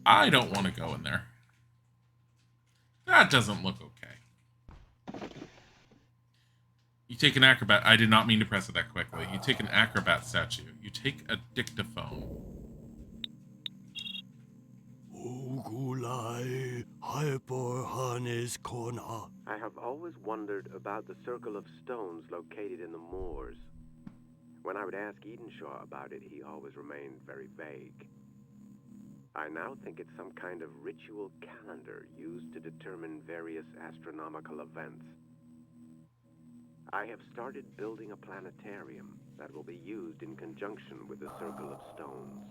I don't want to go in there. That doesn't look okay. You take an acrobat. I did not mean to press it that quickly. You take an acrobat statue. You take a dictaphone. I have always wondered about the circle of stones located in the moors. When I would ask Edenshaw about it, he always remained very vague. I now think it's some kind of ritual calendar used to determine various astronomical events. I have started building a planetarium that will be used in conjunction with the circle of stones.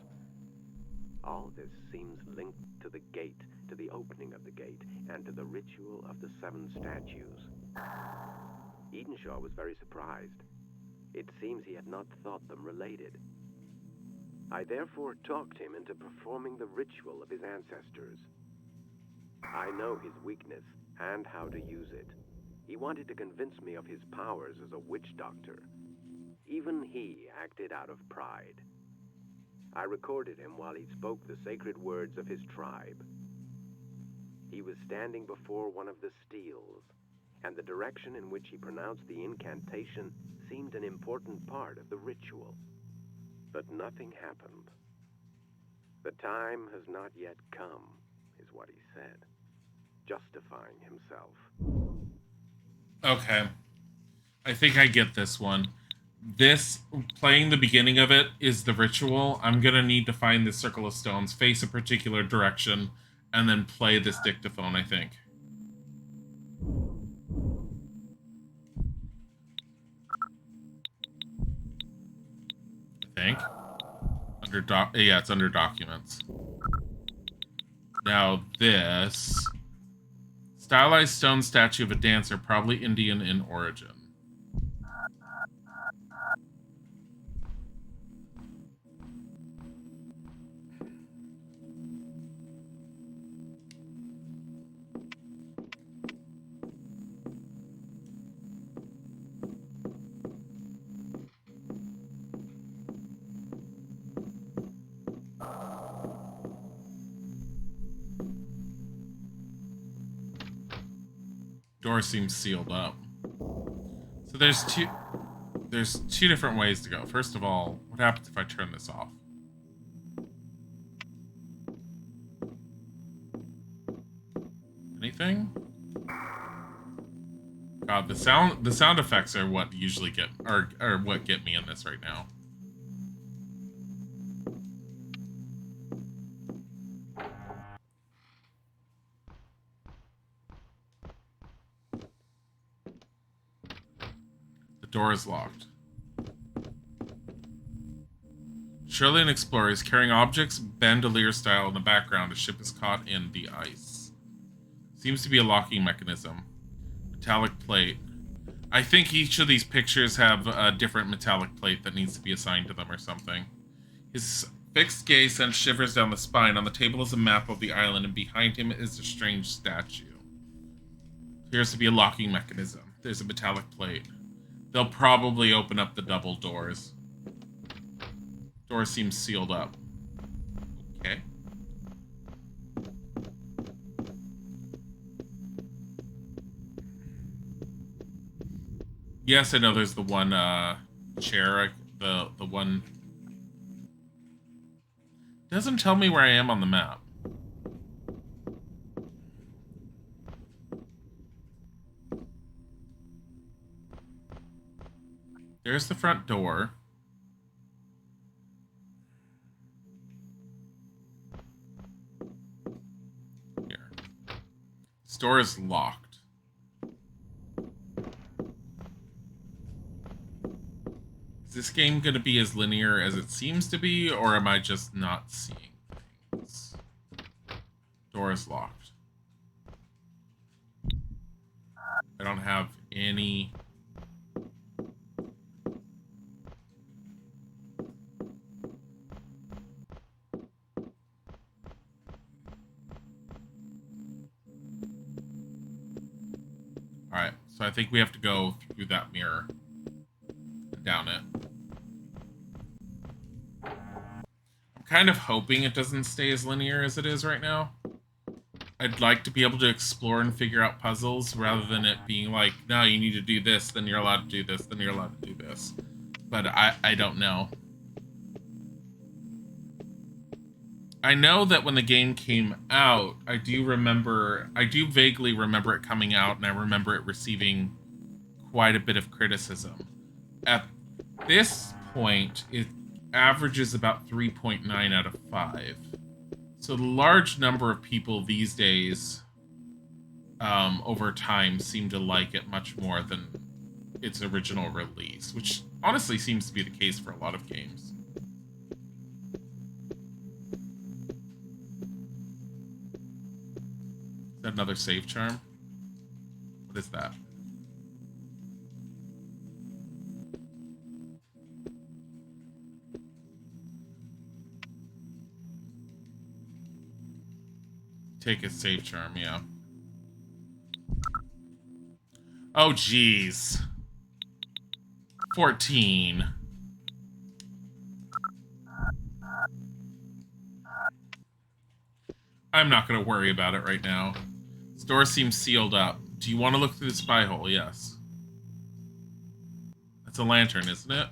All this seems linked to the gate, to the opening of the gate, and to the ritual of the 7 statues. Edenshaw was very surprised. It seems he had not thought them related. I therefore talked him into performing the ritual of his ancestors. I know his weakness and how to use it. He wanted to convince me of his powers as a witch doctor. Even he acted out of pride. I recorded him while he spoke the sacred words of his tribe. He was standing before one of the steels, and the direction in which he pronounced the incantation seemed an important part of the ritual. But nothing happened. The time has not yet come, is what he said, justifying himself. Okay. I think I get this one. This, playing the beginning of it, is the ritual. I'm going to need to find this circle of stones, face a particular direction, and then play this dictaphone, I think. Yeah, it's under documents. Now this stylized stone statue of a dancer, probably Indian in origin. Door seems sealed up. So there's two different ways to go. First of all, what happens if I turn this off? Anything? God, the sound effects are what usually are what get me in this right now. Door is locked. Surely an explorer is carrying objects bandolier style in the background. A ship is caught in the ice. Seems to be a locking mechanism. Metallic plate. I think each of these pictures have a different metallic plate that needs to be assigned to them or something. His fixed gaze sends shivers down the spine. On the table is a map of the island, and behind him is a strange statue. Appears to be a locking mechanism. There's a metallic plate. They'll probably open up the double doors. Door seems sealed up. Okay. Yes, I know there's the one chair, the one... Doesn't tell me where I am on the map. There's the front door. Here. This door is locked. Is this game going to be as linear as it seems to be, or am I just not seeing things? Door is locked. I don't have any... Alright, so I think we have to go through that mirror. Down it. I'm kind of hoping it doesn't stay as linear as it is right now. I'd like to be able to explore and figure out puzzles rather than it being like, no, you need to do this, then you're allowed to do this, then you're allowed to do this. But I don't know. I know that when the game came out, I do vaguely remember it coming out, and I remember it receiving quite a bit of criticism. At this point, it averages about 3.9 out of 5. So the large number of people these days, over time, seem to like it much more than its original release, which honestly seems to be the case for a lot of games. Is that another save charm? What is that? Take a save charm, yeah. Oh, jeez. 14. I'm not going to worry about it right now. This door seems sealed up. Do you want to look through the spy hole? Yes. That's a lantern, isn't it?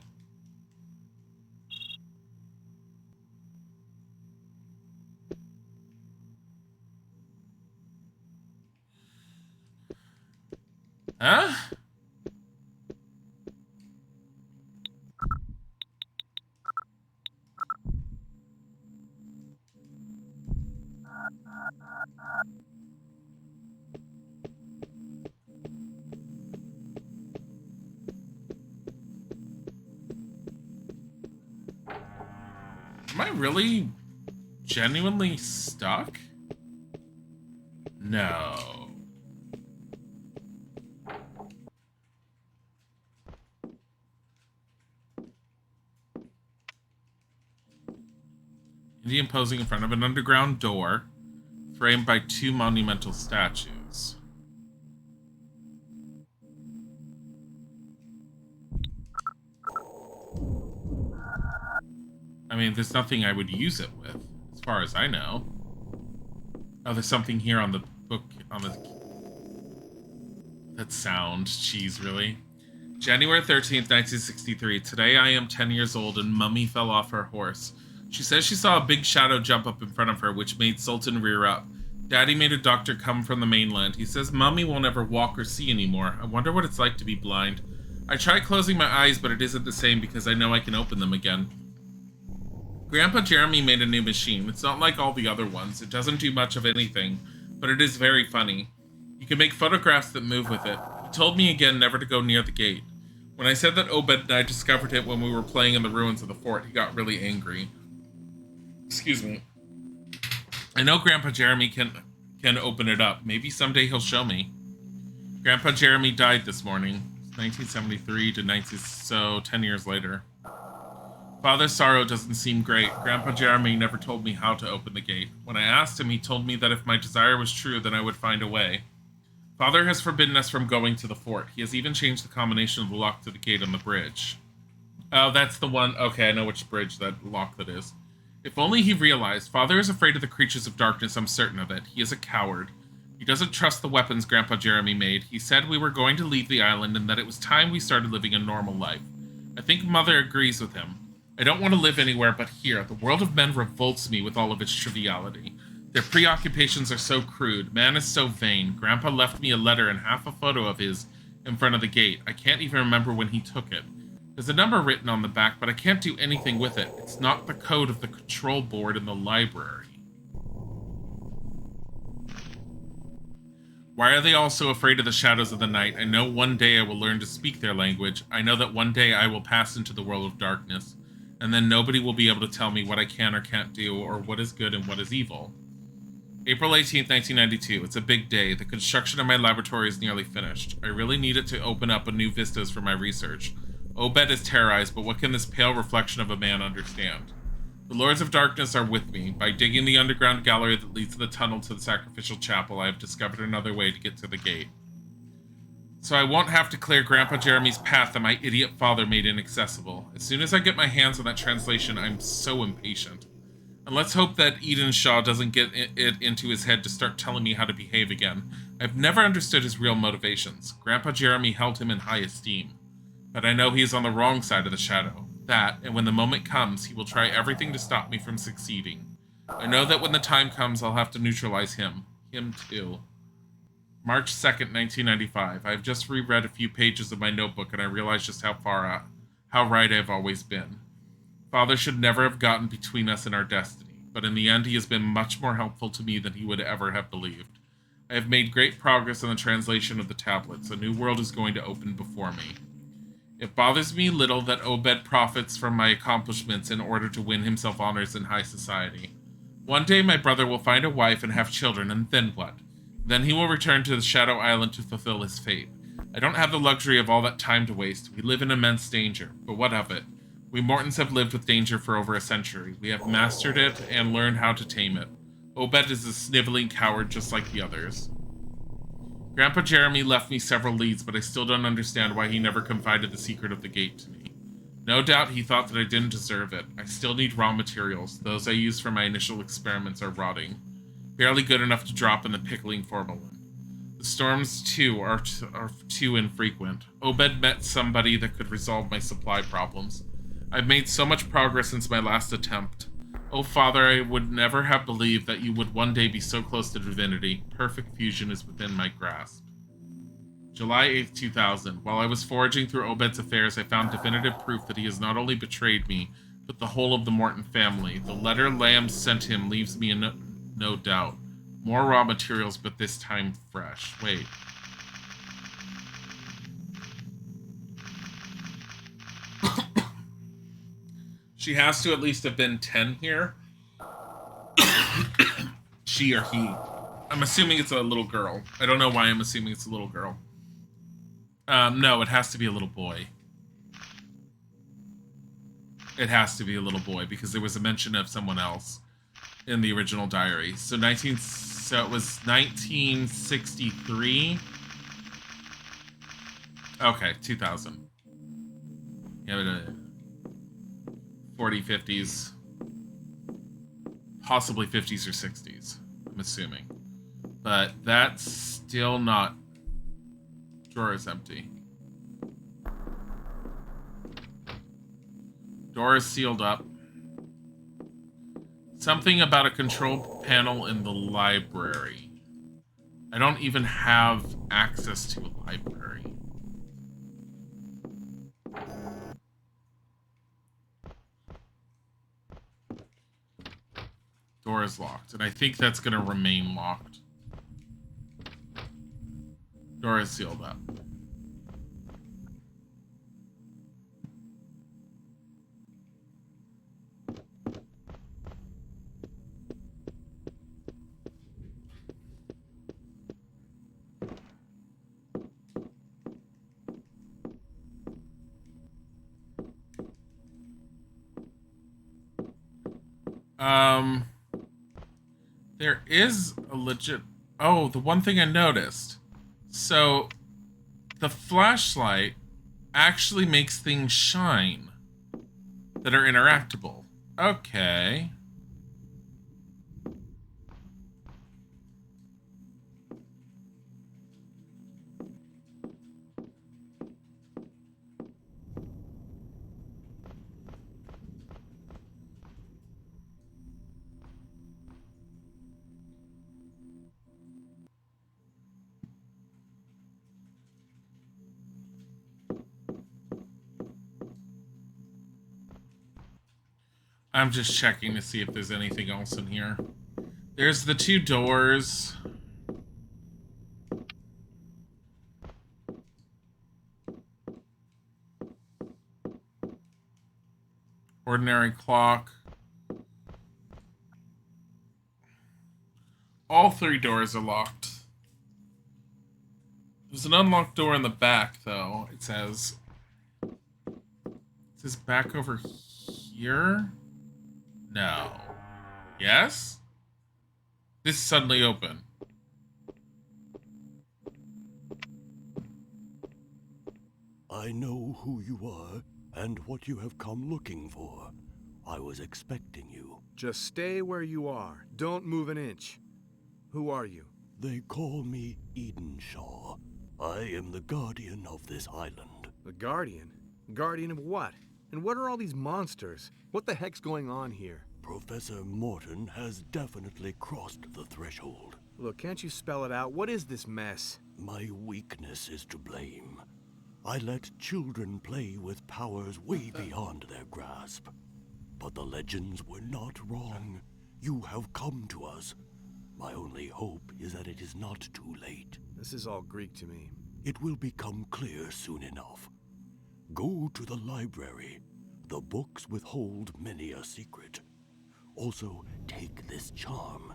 Huh? Am I really genuinely stuck? No. Indian posing in front of an underground door, framed by 2 monumental statues. I mean, there's nothing I would use it with, as far as I know. Oh, there's something here on the book, on the... That sound. Jeez, really? January 13th, 1963. Today I am 10 years old and Mummy fell off her horse. She says she saw a big shadow jump up in front of her, which made Sultan rear up. Daddy made a doctor come from the mainland. He says Mummy will never walk or see anymore. I wonder what it's like to be blind. I try closing my eyes, but it isn't the same because I know I can open them again. Grandpa Jeremy made a new machine. It's not like all the other ones. It doesn't do much of anything, but it is very funny. You can make photographs that move with it. He told me again never to go near the gate. When I said that Obed and I discovered it when we were playing in the ruins of the fort, he got really angry. Excuse me. I know Grandpa Jeremy can open it up. Maybe someday he'll show me. Grandpa Jeremy died this morning. 1973 to 10 years later. Father's sorrow doesn't seem great. Grandpa Jeremy never told me how to open the gate. When I asked him, he told me that if my desire was true, then I would find a way. Father has forbidden us from going to the fort. He has even changed the combination of the lock to the gate on the bridge. Oh, that's the one. Okay, I know which bridge that lock that is. If only he realized. Father is afraid of the creatures of darkness, I'm certain of it. He is a coward. He doesn't trust the weapons Grandpa Jeremy made. He said we were going to leave the island and that it was time we started living a normal life. I think Mother agrees with him. I don't want to live anywhere but here. The world of men revolts me with all of its triviality. Their preoccupations are so crude. Man is so vain. Grandpa left me a letter and half a photo of his in front of the gate. I can't even remember when he took it. There's a number written on the back, but I can't do anything with it. It's not the code of the control board in the library. Why are they all so afraid of the shadows of the night? I know one day I will learn to speak their language. I know that one day I will pass into the world of darkness, and then nobody will be able to tell me what I can or can't do, or what is good and what is evil. April 18th, 1992. It's a big day. The construction of my laboratory is nearly finished. I really need it to open up a new vistas for my research. Obed is terrorized, but what can this pale reflection of a man understand? The Lords of Darkness are with me. By digging the underground gallery that leads to the tunnel to the sacrificial chapel, I have discovered another way to get to the gate. So I won't have to clear Grandpa Jeremy's path that my idiot father made inaccessible. As soon as I get my hands on that translation, I'm so impatient. And let's hope that Eden Shaw doesn't get it into his head to start telling me how to behave again. I've never understood his real motivations. Grandpa Jeremy held him in high esteem. But I know he is on the wrong side of the shadow. That, and when the moment comes, he will try everything to stop me from succeeding. I know that when the time comes, I'll have to neutralize him. Him too. March 2nd, 1995. I've just reread a few pages of my notebook and I realize just how right I've always been. Father should never have gotten between us and our destiny, but in the end he has been much more helpful to me than he would ever have believed. I have made great progress on the translation of the tablets. A new world is going to open before me. It bothers me little that Obed profits from my accomplishments in order to win himself honors in high society. One day my brother will find a wife and have children, and then what? Then he will return to the Shadow Island to fulfill his fate. I don't have the luxury of all that time to waste. We live in immense danger, but what of it? We Mortons have lived with danger for over a century. We have mastered it and learned how to tame it. Obed is a sniveling coward just like the others. Grandpa Jeremy left me several leads, but I still don't understand why he never confided the secret of the gate to me. No doubt he thought that I didn't deserve it. I still need raw materials. Those I used for my initial experiments are rotting. Barely good enough to drop in the pickling formalin. The storms, too, are too infrequent. Obed met somebody that could resolve my supply problems. I've made so much progress since my last attempt. Oh, Father, I would never have believed that you would one day be so close to divinity. Perfect fusion is within my grasp. July 8th, 2000. While I was foraging through Obed's affairs, I found definitive proof that he has not only betrayed me, but the whole of the Morton family. The letter Lamb sent him leaves me in no doubt. More raw materials, but this time fresh. Wait. She has to at least have been 10 here. She or he. I'm assuming it's a little girl. I don't know why I'm assuming it's a little girl. No, it has to be a little boy. It has to be a little boy because there was a mention of someone else in the original diary. So it was 1963. Okay, 2000. Yeah, 40s, 50s, possibly 50s or 60s, I'm assuming. But that's still not... Drawer is empty. Door is sealed up. Something about a control panel in the library. I don't even have access to a library. Door is locked, and I think that's going to remain locked. Door is sealed up. There is a legit... Oh, the one thing I noticed. So, the flashlight actually makes things shine that are interactable. Okay. I'm just checking to see if there's anything else in here. There's the two doors. Ordinary clock. All 3 doors are locked. There's an unlocked door in the back, though. It says back over here? No. Yes? This is suddenly open. I know who you are and what you have come looking for. I was expecting you. Just stay where you are. Don't move an inch. Who are you? They call me Edenshaw. I am the guardian of this island. The guardian? Guardian of what? And what are all these monsters? What the heck's going on here? Professor Morton has definitely crossed the threshold. Look, can't you spell it out? What is this mess? My weakness is to blame. I let children play with powers way beyond their grasp. But the legends were not wrong. You have come to us. My only hope is that it is not too late. This is all Greek to me. It will become clear soon enough. Go to the library. The books withhold many a secret. Also, take this charm.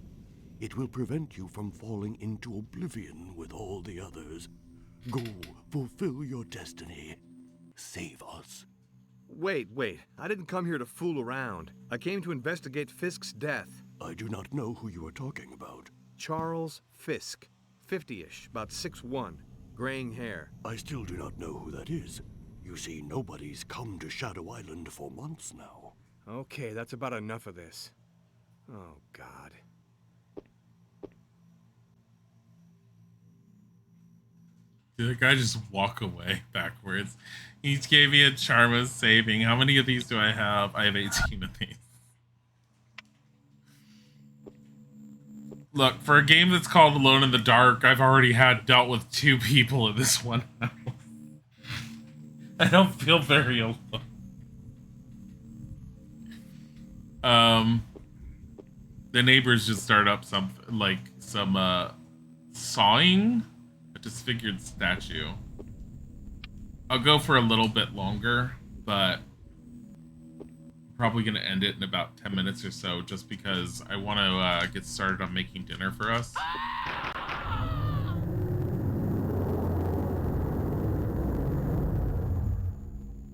It will prevent you from falling into oblivion with all the others. Go, fulfill your destiny. Save us. Wait. I didn't come here to fool around. I came to investigate Fisk's death. I do not know who you are talking about. Charles Fisk. 50-ish, about 6'1", graying hair. I still do not know who that is. You see, nobody's come to Shadow Island for months now. Okay, that's about enough of this. Oh, God. Did the guy just walk away backwards? Each gave me a charm of saving. How many of these do I have? I have 18 of these. Look, for a game that's called Alone in the Dark, I've already dealt with 2 people in this one house. I don't feel very alone. The neighbors just start up some sawing a disfigured statue. I'll go for a little bit longer, but I'm probably gonna end it in about 10 minutes or so, just because I want to get started on making dinner for us.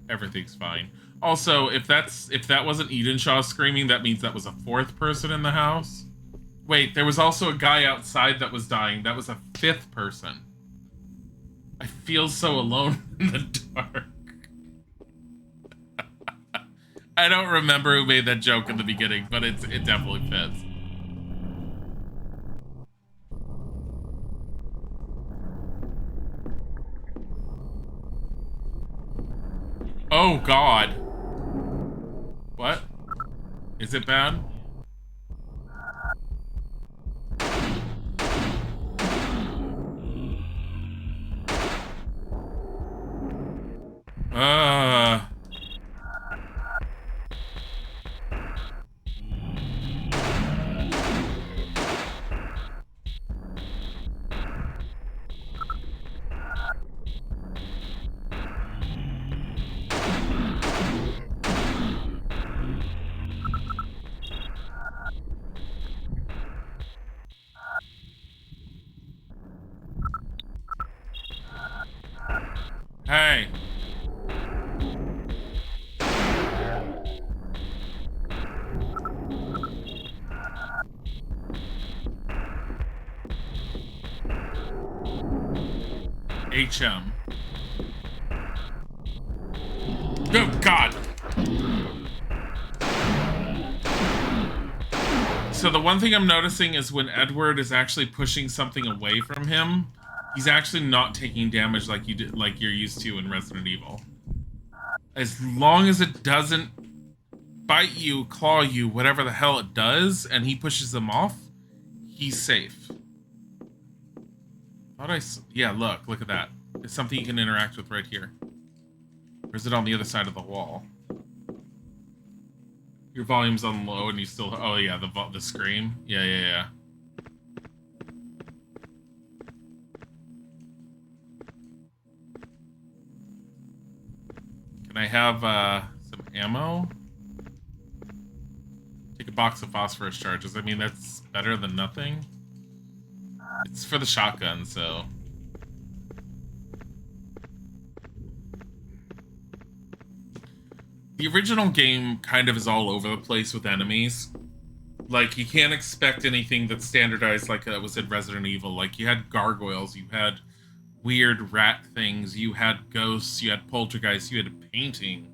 Everything's fine. Also, if that wasn't Edenshaw screaming, that means that was a 4th person in the house. Wait, there was also a guy outside that was dying. That was a 5th person. I feel so alone in the dark. I don't remember who made that joke in the beginning, but it definitely fits. Oh, God. What? Is it bad? Hey. HM. Oh, God. So the one thing I'm noticing is when Edward is actually pushing something away from him, he's actually not taking damage like you're used to in Resident Evil. As long as it doesn't bite you, claw you, whatever the hell it does, and he pushes them off, he's safe. Yeah, look at that. It's something you can interact with right here. Or is it on the other side of the wall? Your volume's on low and you still... Oh, yeah, the scream. Yeah. Can I have some ammo? A box of phosphorus charges. I mean, that's better than nothing. It's for the shotgun, so... The original game kind of is all over the place with enemies. Like, you can't expect anything that's standardized like that was in Resident Evil. Like, you had gargoyles, you had weird rat things, you had ghosts, you had poltergeists, you had a painting.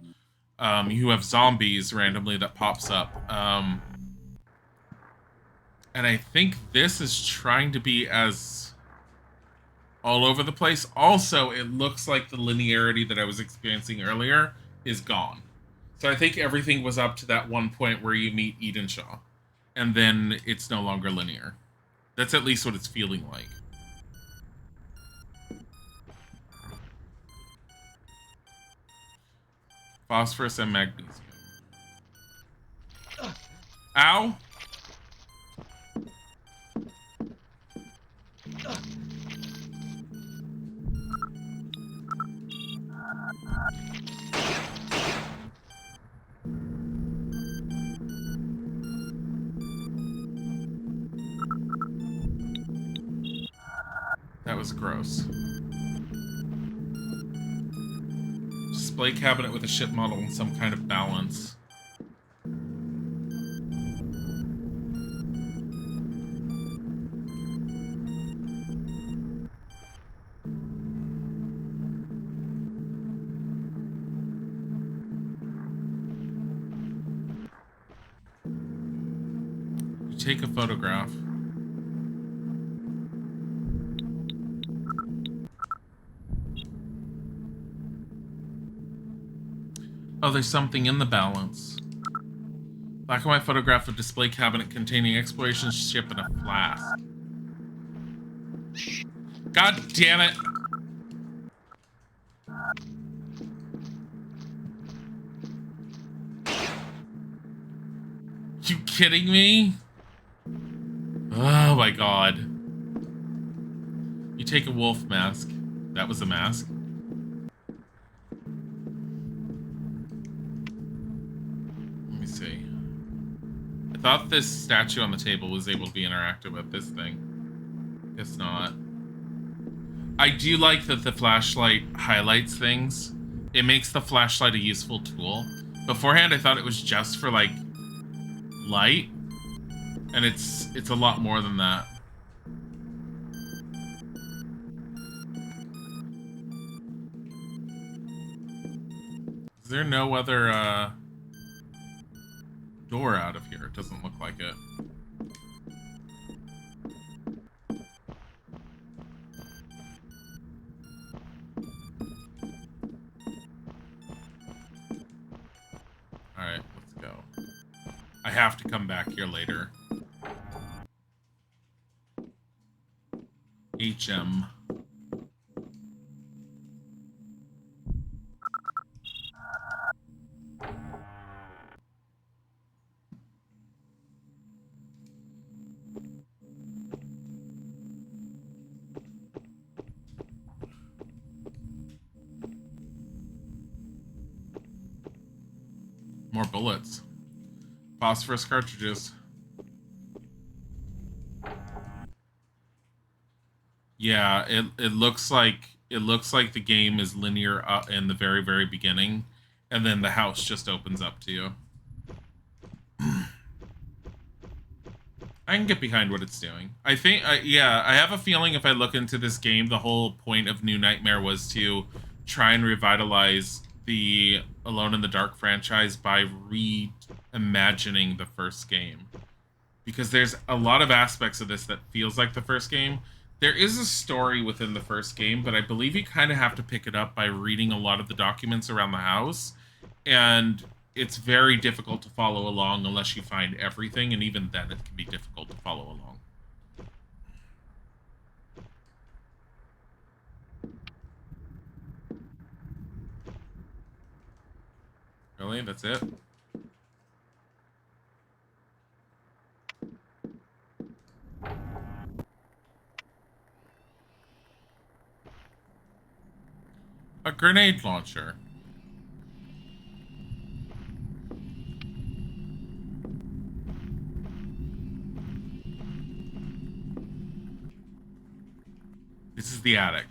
You have zombies randomly that pops up. And I think this is trying to be as all over the place. Also, it looks like the linearity that I was experiencing earlier is gone. So I think everything was up to that one point where you meet Edenshaw. And then it's no longer linear. That's at least what it's feeling like. Phosphorus and magnesium. Ow! That was gross. Display cabinet with a ship model and some kind of balance. You take a photograph. Oh, there's something in the balance. Black and white photograph of display cabinet containing exploration ship and a flask. God damn it! You kidding me? Oh my god. You take a wolf mask. That was a mask. I thought this statue on the table was able to be interacted with. This thing. Guess not. I do like that the flashlight highlights things. It makes the flashlight a useful tool. Beforehand, I thought it was just for, like, light. And it's a lot more than that. Is there no other, door out of here? It doesn't look like it. Alright, let's go. I have to come back here later. HM. More bullets. Phosphorus cartridges. Yeah, it looks like the game is linear in the very, very beginning, and then the house just opens up to you. I can get behind what it's doing. I think, yeah, I have a feeling if I look into this game, the whole point of New Nightmare was to try and revitalize the Alone in the Dark franchise by reimagining the first game. Because there's a lot of aspects of this that feels like the first game. There is a story within the first game, but I believe you kind of have to pick it up by reading a lot of the documents around the house. And it's very difficult to follow along unless you find everything, and even then it can be difficult to follow along. Really? That's it? A grenade launcher. the attic.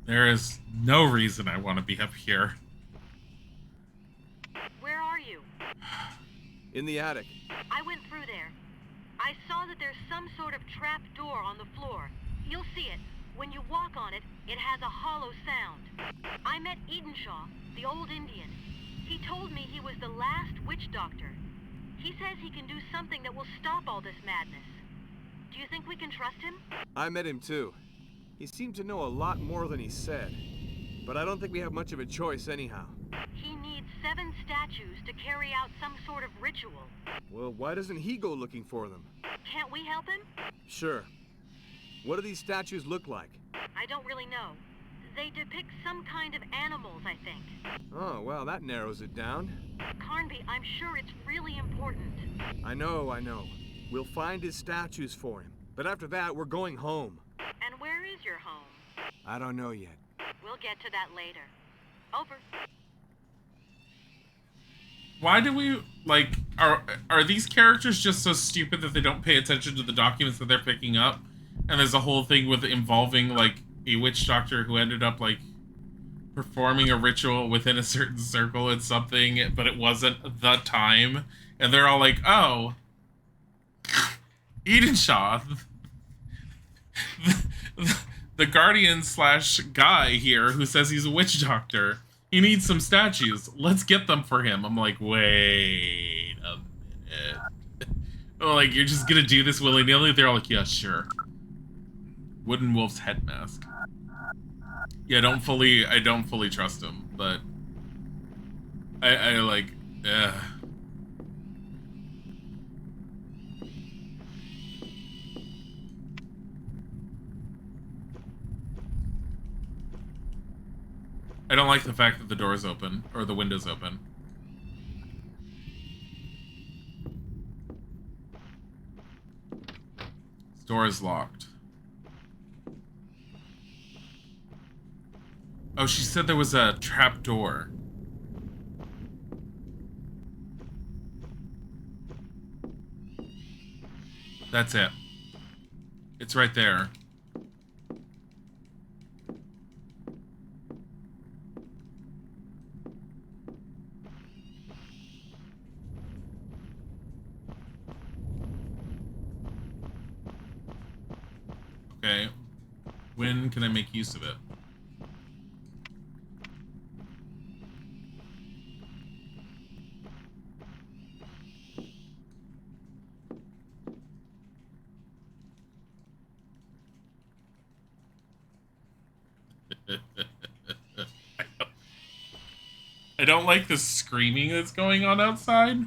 There is no reason I want to be up here. Where are you? In the attic. I went through there. I saw that there's some sort of trap door on the floor. You'll see it. When you walk on it, it has a hollow sound. I met Edenshaw, the old Indian. He told me he was the last witch doctor. He says he can do something that will stop all this madness. Do you think we can trust him? I met him too. He seemed to know a lot more than he said. But I don't think we have much of a choice anyhow. He needs 7 statues to carry out some sort of ritual. Well, why doesn't he go looking for them? Can't we help him? Sure. What do these statues look like? I don't really know. They depict some kind of animals, I think. Oh, well, that narrows it down. Carnby, I'm sure it's really important. I know. We'll find his statues for him. But after that, we're going home. And where is your home? I don't know yet. We'll get to that later. Over. Why do we, like, are these characters just so stupid that they don't pay attention to the documents that they're picking up? And there's a whole thing with involving, like, a witch doctor who ended up, like, performing a ritual within a certain circle and something, but it wasn't the time. And they're all like, oh, Edenshaw, the guardian / guy here who says he's a witch doctor. He needs some statues. Let's get them for him. I'm like, wait a minute. Oh, like, you're just gonna do this willy-nilly? They're all like, yeah, sure. Wooden Wolf's head mask. Yeah, I don't fully trust him, but I like, I don't like the fact that the door's open, or the window's open. This door is locked. Oh, she said there was a trap door. That's it. It's right there. Okay. When can I make use of it? I don't like the screaming that's going on outside.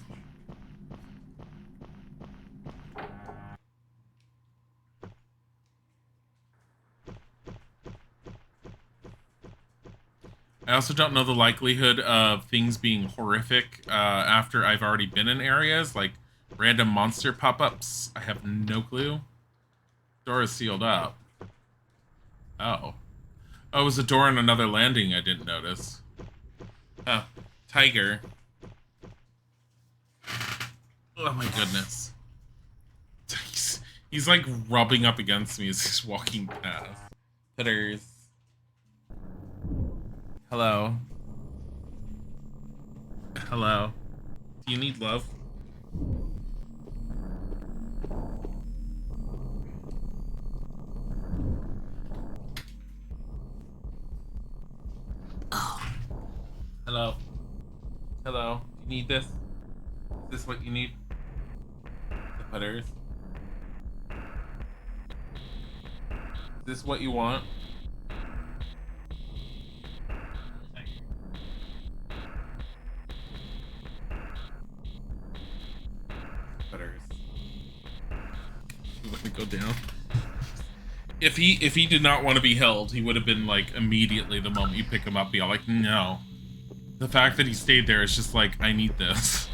I also don't know the likelihood of things being horrific after I've already been in areas, like random monster pop-ups. I have no clue. Door is sealed up. Oh. Oh, it was a door on another landing I didn't notice. Oh, tiger. Oh my goodness. He's like rubbing up against me as he's walking past. Pitters. Hello. Hello. Do you need love? Oh. Hello. Hello. Do you need this? Is this what you need? The putters. Is this what you want? Putters. You want to go down? If he did not want to be held, he would have been like immediately the moment you pick him up, be all like, no. The fact that he stayed there is just like, I need this.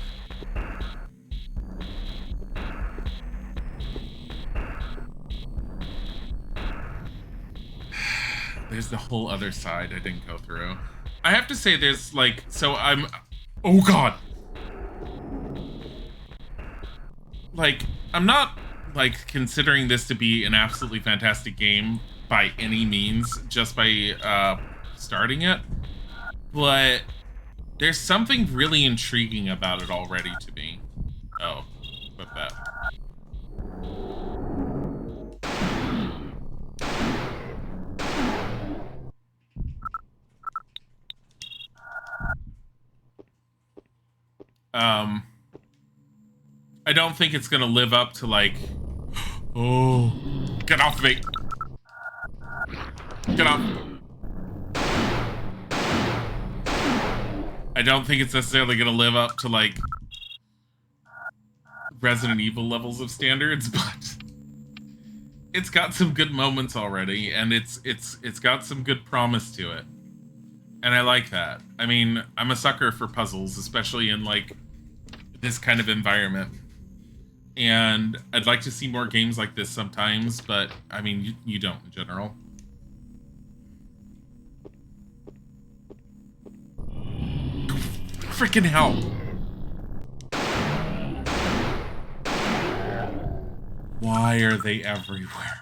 There's the whole other side I didn't go through. I have to say there's like, so I'm, oh god. Like, I'm not like considering this to be an absolutely fantastic game by any means, just by starting it, but there's something really intriguing about it already to me. Oh, but that. I don't think it's gonna live up to like, oh, get off me. Get off. I don't think it's necessarily gonna live up to like Resident Evil levels of standards, but it's got some good moments already, and it's got some good promise to it. And I like that. I mean, I'm a sucker for puzzles, especially in like this kind of environment. And I'd like to see more games like this sometimes, but I mean, you don't in general. Freaking hell. Why are they everywhere?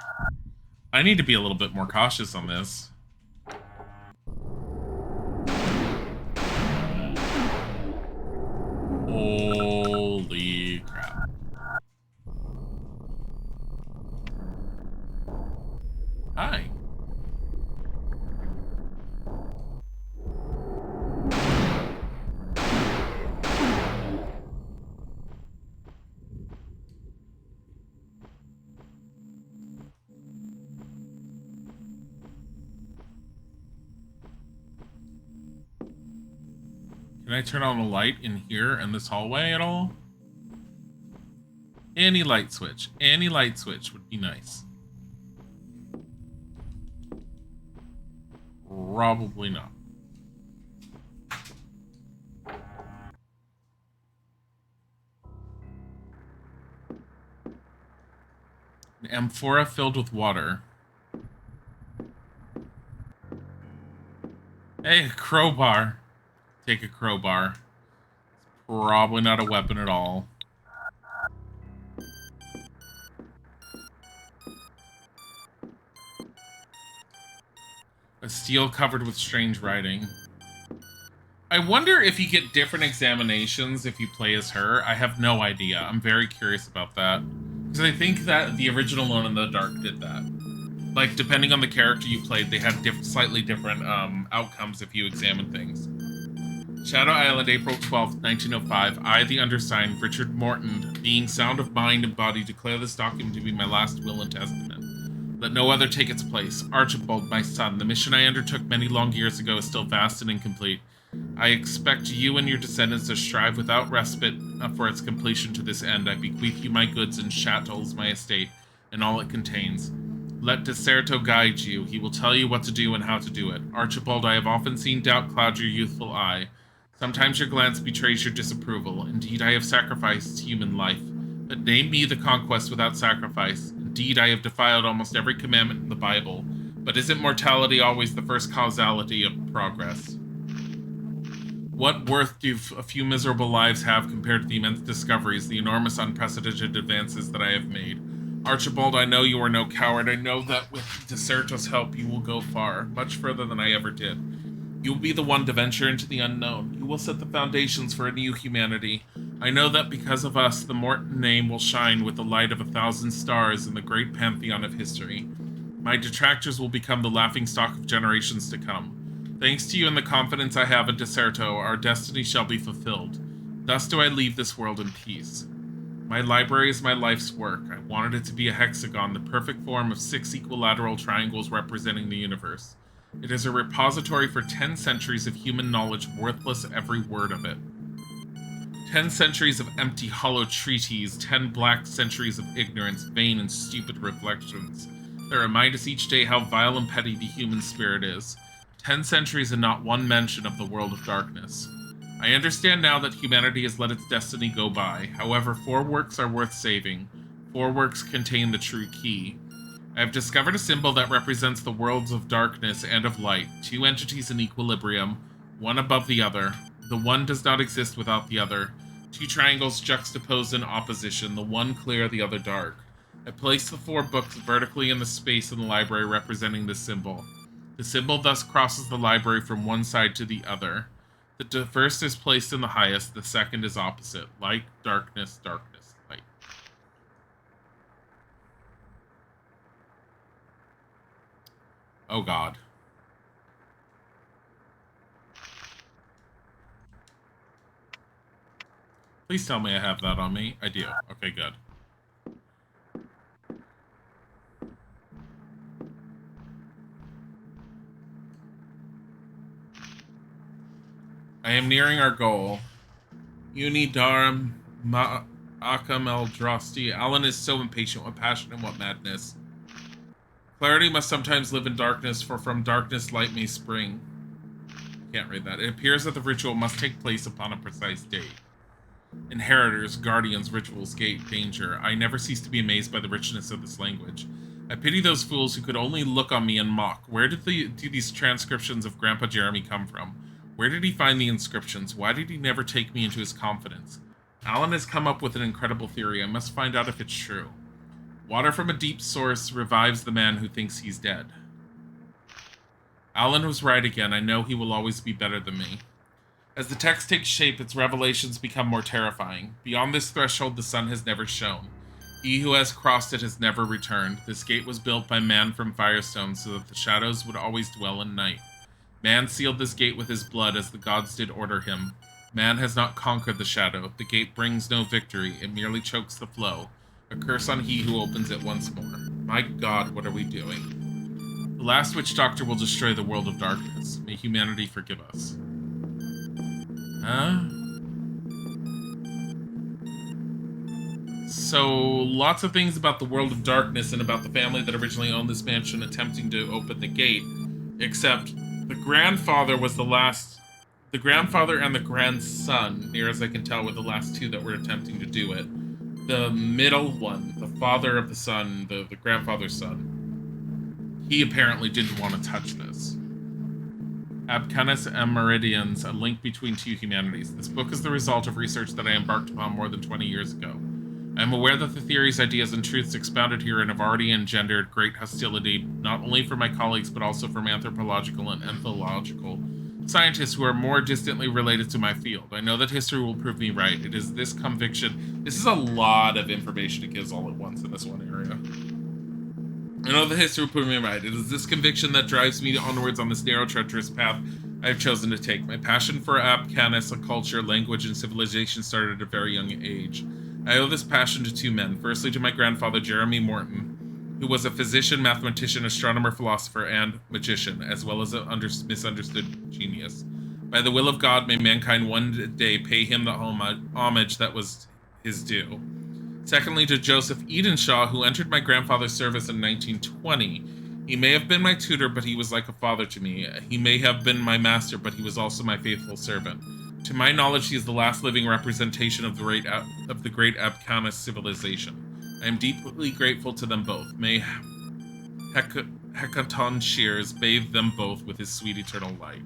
I need to be a little bit more cautious on this. Holy crap. Hi. Can I turn on a light in here in this hallway at all? Any light switch. Any light switch would be nice. Probably not. An amphora filled with water. Hey, a crowbar. Take a crowbar. It's probably not a weapon at all. A steel covered with strange writing. I wonder if you get different examinations if you play as her. I have no idea. I'm very curious about that. Because I think that the original Alone in the Dark did that. Like, depending on the character you played, they had slightly different outcomes if you examined things. Shadow Island, April 12th, 1905. I, the undersigned, Richard Morton, being sound of mind and body, declare this document to be my last will and testament. Let no other take its place. Archibald, my son, the mission I undertook many long years ago is still vast and incomplete. I expect you and your descendants to strive without respite for its completion to this end. I bequeath you my goods and chattels, my estate, and all it contains. Let Deserto guide you. He will tell you what to do and how to do it. Archibald, I have often seen doubt cloud your youthful eye. Sometimes your glance betrays your disapproval. Indeed, I have sacrificed human life. But name me the conquest without sacrifice. Indeed, I have defiled almost every commandment in the Bible. But isn't mortality always the first causality of progress? What worth do a few miserable lives have compared to the immense discoveries, the enormous unprecedented advances that I have made? Archibald, I know you are no coward. I know that with Deserto's help you will go far, much further than I ever did. You will be the one to venture into the unknown. You will set the foundations for a new humanity. I know that because of us, the Morton name will shine with the light of 1,000 stars in the great pantheon of history. My detractors will become the laughingstock of generations to come. Thanks to you and the confidence I have in Deserto, our destiny shall be fulfilled. Thus do I leave this world in peace. My library is my life's work. I wanted it to be a hexagon, the perfect form of 6 equilateral triangles representing the universe. It is a repository for 10 centuries of human knowledge, worthless every word of it. 10 centuries of empty, hollow treatises, 10 black centuries of ignorance, vain and stupid reflections that remind us each day how vile and petty the human spirit is. 10 centuries and not one mention of the world of darkness. I understand now that humanity has let its destiny go by. However, 4 works are worth saving. 4 works contain the true key. I have discovered a symbol that represents the worlds of darkness and of light, 2 entities in equilibrium, one above the other. The one does not exist without the other. Two triangles juxtaposed in opposition, the one clear, the other dark. I place the 4 books vertically in the space in the library representing this symbol. The symbol thus crosses the library from one side to the other. The first is placed in the highest, the second is opposite. Light, darkness, darkness, light. Oh God. Please tell me I have that on me. I do. Okay, good. I am nearing our goal. Unidarum Akam El Drosti. Alan is so impatient. What passion and what madness. Clarity must sometimes live in darkness, for from darkness light may spring. Can't read that. It appears that the ritual must take place upon a precise date. Inheritors, guardians, rituals, gate, danger. I never cease to be amazed by the richness of this language. I pity those fools who could only look on me and mock. Where do these transcriptions of Grandpa Jeremy come from? Where did he find the inscriptions? Why did he never take me into his confidence? Alan has come up with an incredible theory. I must find out if it's true. Water from a deep source revives the man who thinks he's dead. Alan was right again. I know he will always be better than me. As the text takes shape, its revelations become more terrifying. Beyond this threshold, the sun has never shone. He who has crossed it has never returned. This gate was built by man from Firestone so that the shadows would always dwell in night. Man sealed this gate with his blood as the gods did order him. Man has not conquered the shadow. The gate brings no victory. It merely chokes the flow. A curse on he who opens it once more. My God, what are we doing? The last witch doctor will destroy the world of darkness. May humanity forgive us. Huh? So, lots of things about the world of darkness and about the family that originally owned this mansion attempting to open the gate, except the grandfather was the last. The grandfather and the grandson, near as I can tell, were the last two that were attempting to do it. The middle one, the father of the son, the grandfather's son, he apparently didn't want to touch this. Abcanis and Meridians, a link between two humanities. This book is the result of research that I embarked upon more than 20 years ago. I am aware that the theories, ideas, and truths expounded herein have already engendered great hostility, not only from my colleagues, but also from anthropological and ethnological scientists who are more distantly related to my field. I know that history will prove me right. It is this conviction. This is a lot of information it gives all at once in this one area. I know that history will prove me right. It is this conviction that drives me onwards on this narrow, treacherous path I have chosen to take. My passion for Abcanis, a culture, language, and civilization started at a very young age. I owe this passion to two men. Firstly, to my grandfather, Jeremy Morton, who was a physician, mathematician, astronomer, philosopher, and magician, as well as a misunderstood genius. By the will of God, may mankind one day pay him the homage that was his due. Secondly, to Joseph Edenshaw, who entered my grandfather's service in 1920. He may have been my tutor, but he was like a father to me. He may have been my master, but he was also my faithful servant. To my knowledge, he is the last living representation of the great Abcanis civilization. I am deeply grateful to them both. May Hecaton Shears bathe them both with his sweet eternal light.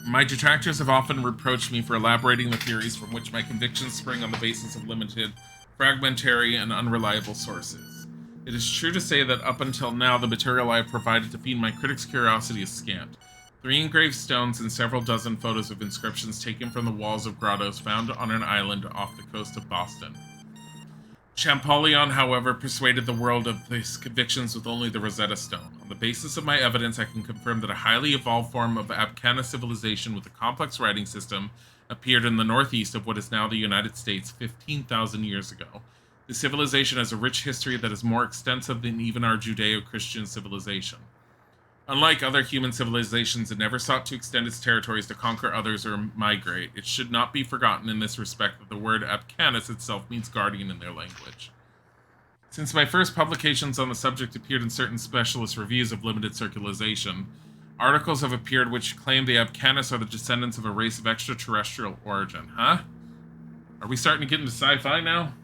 My detractors have often reproached me for elaborating the theories from which my convictions spring on the basis of limited, fragmentary, and unreliable sources. It is true to say that up until now, the material I have provided to feed my critics' curiosity is scant. 3 engraved stones and several dozen photos of inscriptions taken from the walls of grottos found on an island off the coast of Boston. Champollion, however, persuaded the world of his convictions with only the Rosetta Stone. On the basis of my evidence, I can confirm that a highly evolved form of Abcanis civilization with a complex writing system appeared in the northeast of what is now the United States 15,000 years ago. The civilization has a rich history that is more extensive than even our Judeo-Christian civilization. Unlike other human civilizations, it never sought to extend its territories to conquer others or migrate. It should not be forgotten in this respect that the word Abcanis itself means guardian in their language. Since my first publications on the subject appeared in certain specialist reviews of limited circulation, articles have appeared which claim the Abcanis are the descendants of a race of extraterrestrial origin. Huh? Are we starting to get into sci-fi now?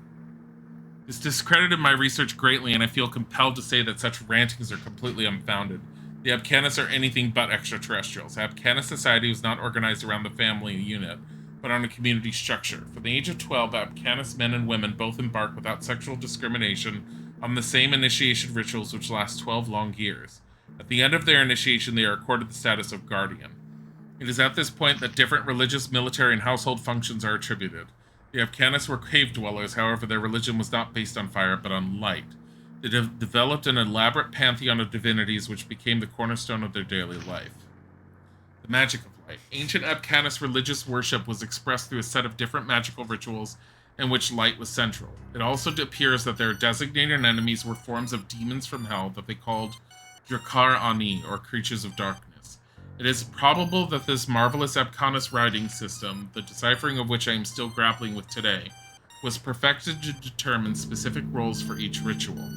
This discredited my research greatly, and I feel compelled to say that such rantings are completely unfounded. The Abcanis are anything but extraterrestrials. Abcanis society was not organized around the family unit, but on a community structure. From the age of 12, Abcanis men and women both embark without sexual discrimination on the same initiation rituals which last 12 long years. At the end of their initiation, they are accorded the status of guardian. It is at this point that different religious, military, and household functions are attributed. The Abcanis were cave dwellers, however, their religion was not based on fire, but on light. They developed an elaborate pantheon of divinities which became the cornerstone of their daily life. The magic of light. Ancient Abcanis religious worship was expressed through a set of different magical rituals in which light was central. It also appears that their designated enemies were forms of demons from hell that they called Drakar Ani, or creatures of darkness. It is probable that this marvelous Abcanis writing system, the deciphering of which I am still grappling with today, was perfected to determine specific roles for each ritual.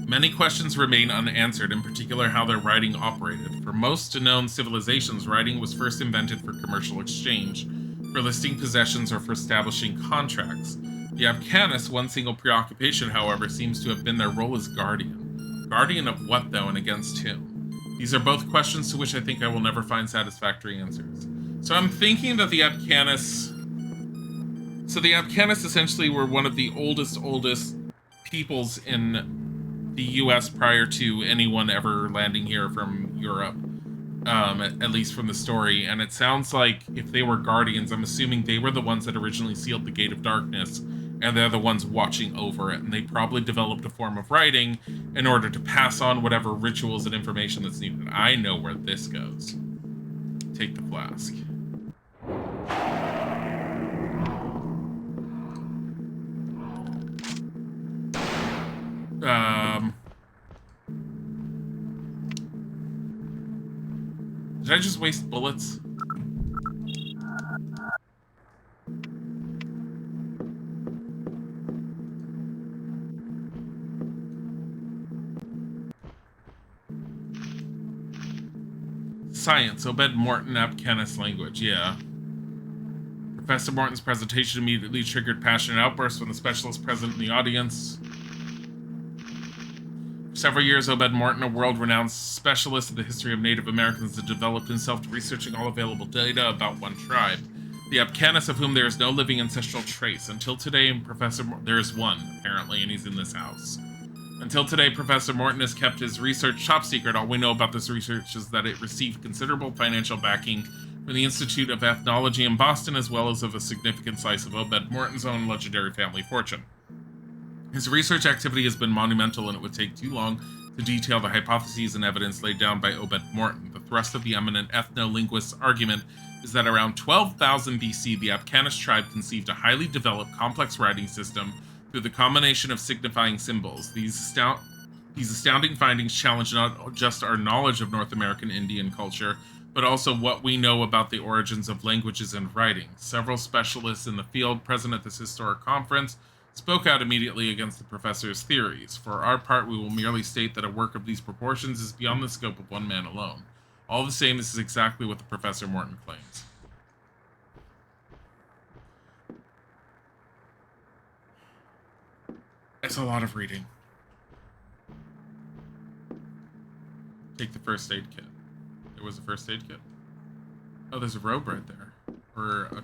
Many questions remain unanswered, in particular how their writing operated. For most known civilizations, writing was first invented for commercial exchange, for listing possessions, or for establishing contracts. The Abcanis' one single preoccupation, however, seems to have been their role as guardian. Guardian of what, though, and against whom? These are both questions to which I think I will never find satisfactory answers. So I'm thinking that the Abcanis... So the Abcanis essentially were one of the oldest peoples in the US prior to anyone ever landing here from Europe, at least from the story. And it sounds like if they were guardians, I'm assuming they were the ones that originally sealed the Gate of Darkness, and they're the ones watching over it. And they probably developed a form of writing in order to pass on whatever rituals and information that's needed. I know where this goes. Take the flask. Did I just waste bullets? Science, Obed Morton, Abcanis language, yeah. Professor Morton's presentation immediately triggered passionate outbursts from the specialists present in the audience. For several years, Obed Morton, a world-renowned specialist in the history of Native Americans, had developed himself to researching all available data about one tribe, the Abcanis, of whom there is no living ancestral trace. Until today, there is one, apparently, and he's in this house. Until today, Professor Morton has kept his research top secret. All we know about this research is that it received considerable financial backing from the Institute of Ethnology in Boston, as well as of a significant slice of Obed Morton's own legendary family fortune. His research activity has been monumental, and it would take too long to detail the hypotheses and evidence laid down by Obed Morton. The thrust of the eminent ethno-linguist's argument is that around 12,000 BC, the Abcanis tribe conceived a highly developed, complex writing system through the combination of signifying symbols. These astounding findings challenge not just our knowledge of North American Indian culture, but also what we know about the origins of languages and writing. Several specialists in the field present at this historic conference spoke out immediately against the professor's theories. For our part, we will merely state that a work of these proportions is beyond the scope of one man alone. All the same, this is exactly what the Professor Morton claims. It's a lot of reading. Take the first aid kit. There was a first aid kit. Oh, there's a robe right there. Or a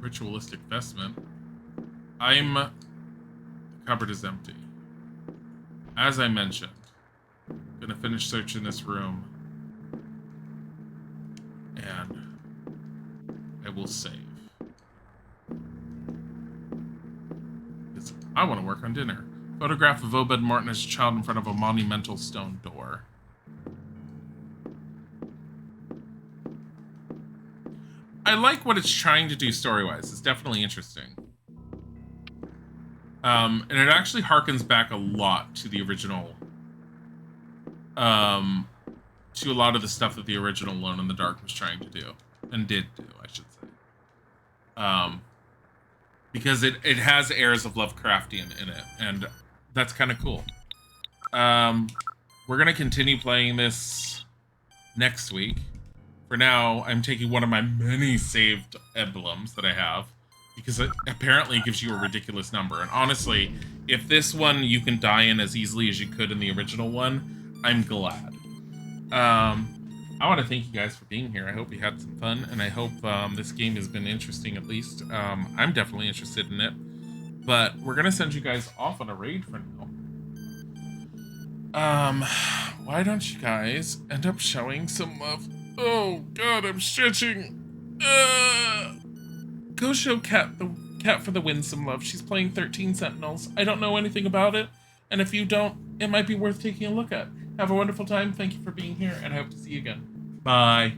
ritualistic vestment. The cupboard is empty. As I mentioned, I'm gonna finish searching this room. And I will save. I want to work on dinner. Photograph of Obed Morton as a child in front of a monumental stone door. I like what it's trying to do story-wise. It's definitely interesting. And it actually harkens back a lot to the original, to a lot of the stuff that the original Alone in the Dark was trying to do, and did do, I should say. Because it has airs of Lovecraftian in it, and that's kind of cool. We're going to continue playing this next week. For now, I'm taking one of my many saved emblems that I have, because it apparently gives you a ridiculous number. And honestly, if this one you can die in as easily as you could in the original one, I'm glad. I want to thank you guys for being here. I hope you had some fun, and I hope this game has been interesting at least. I'm definitely interested in it. But we're gonna send you guys off on a raid for now. Why don't you guys end up showing some love? Oh God, I'm stretching. Go show Cat for the win some love. She's playing 13 Sentinels. I don't know anything about it, and if you don't, it might be worth taking a look at. Have a wonderful time. Thank you for being here, and I hope to see you again. Bye.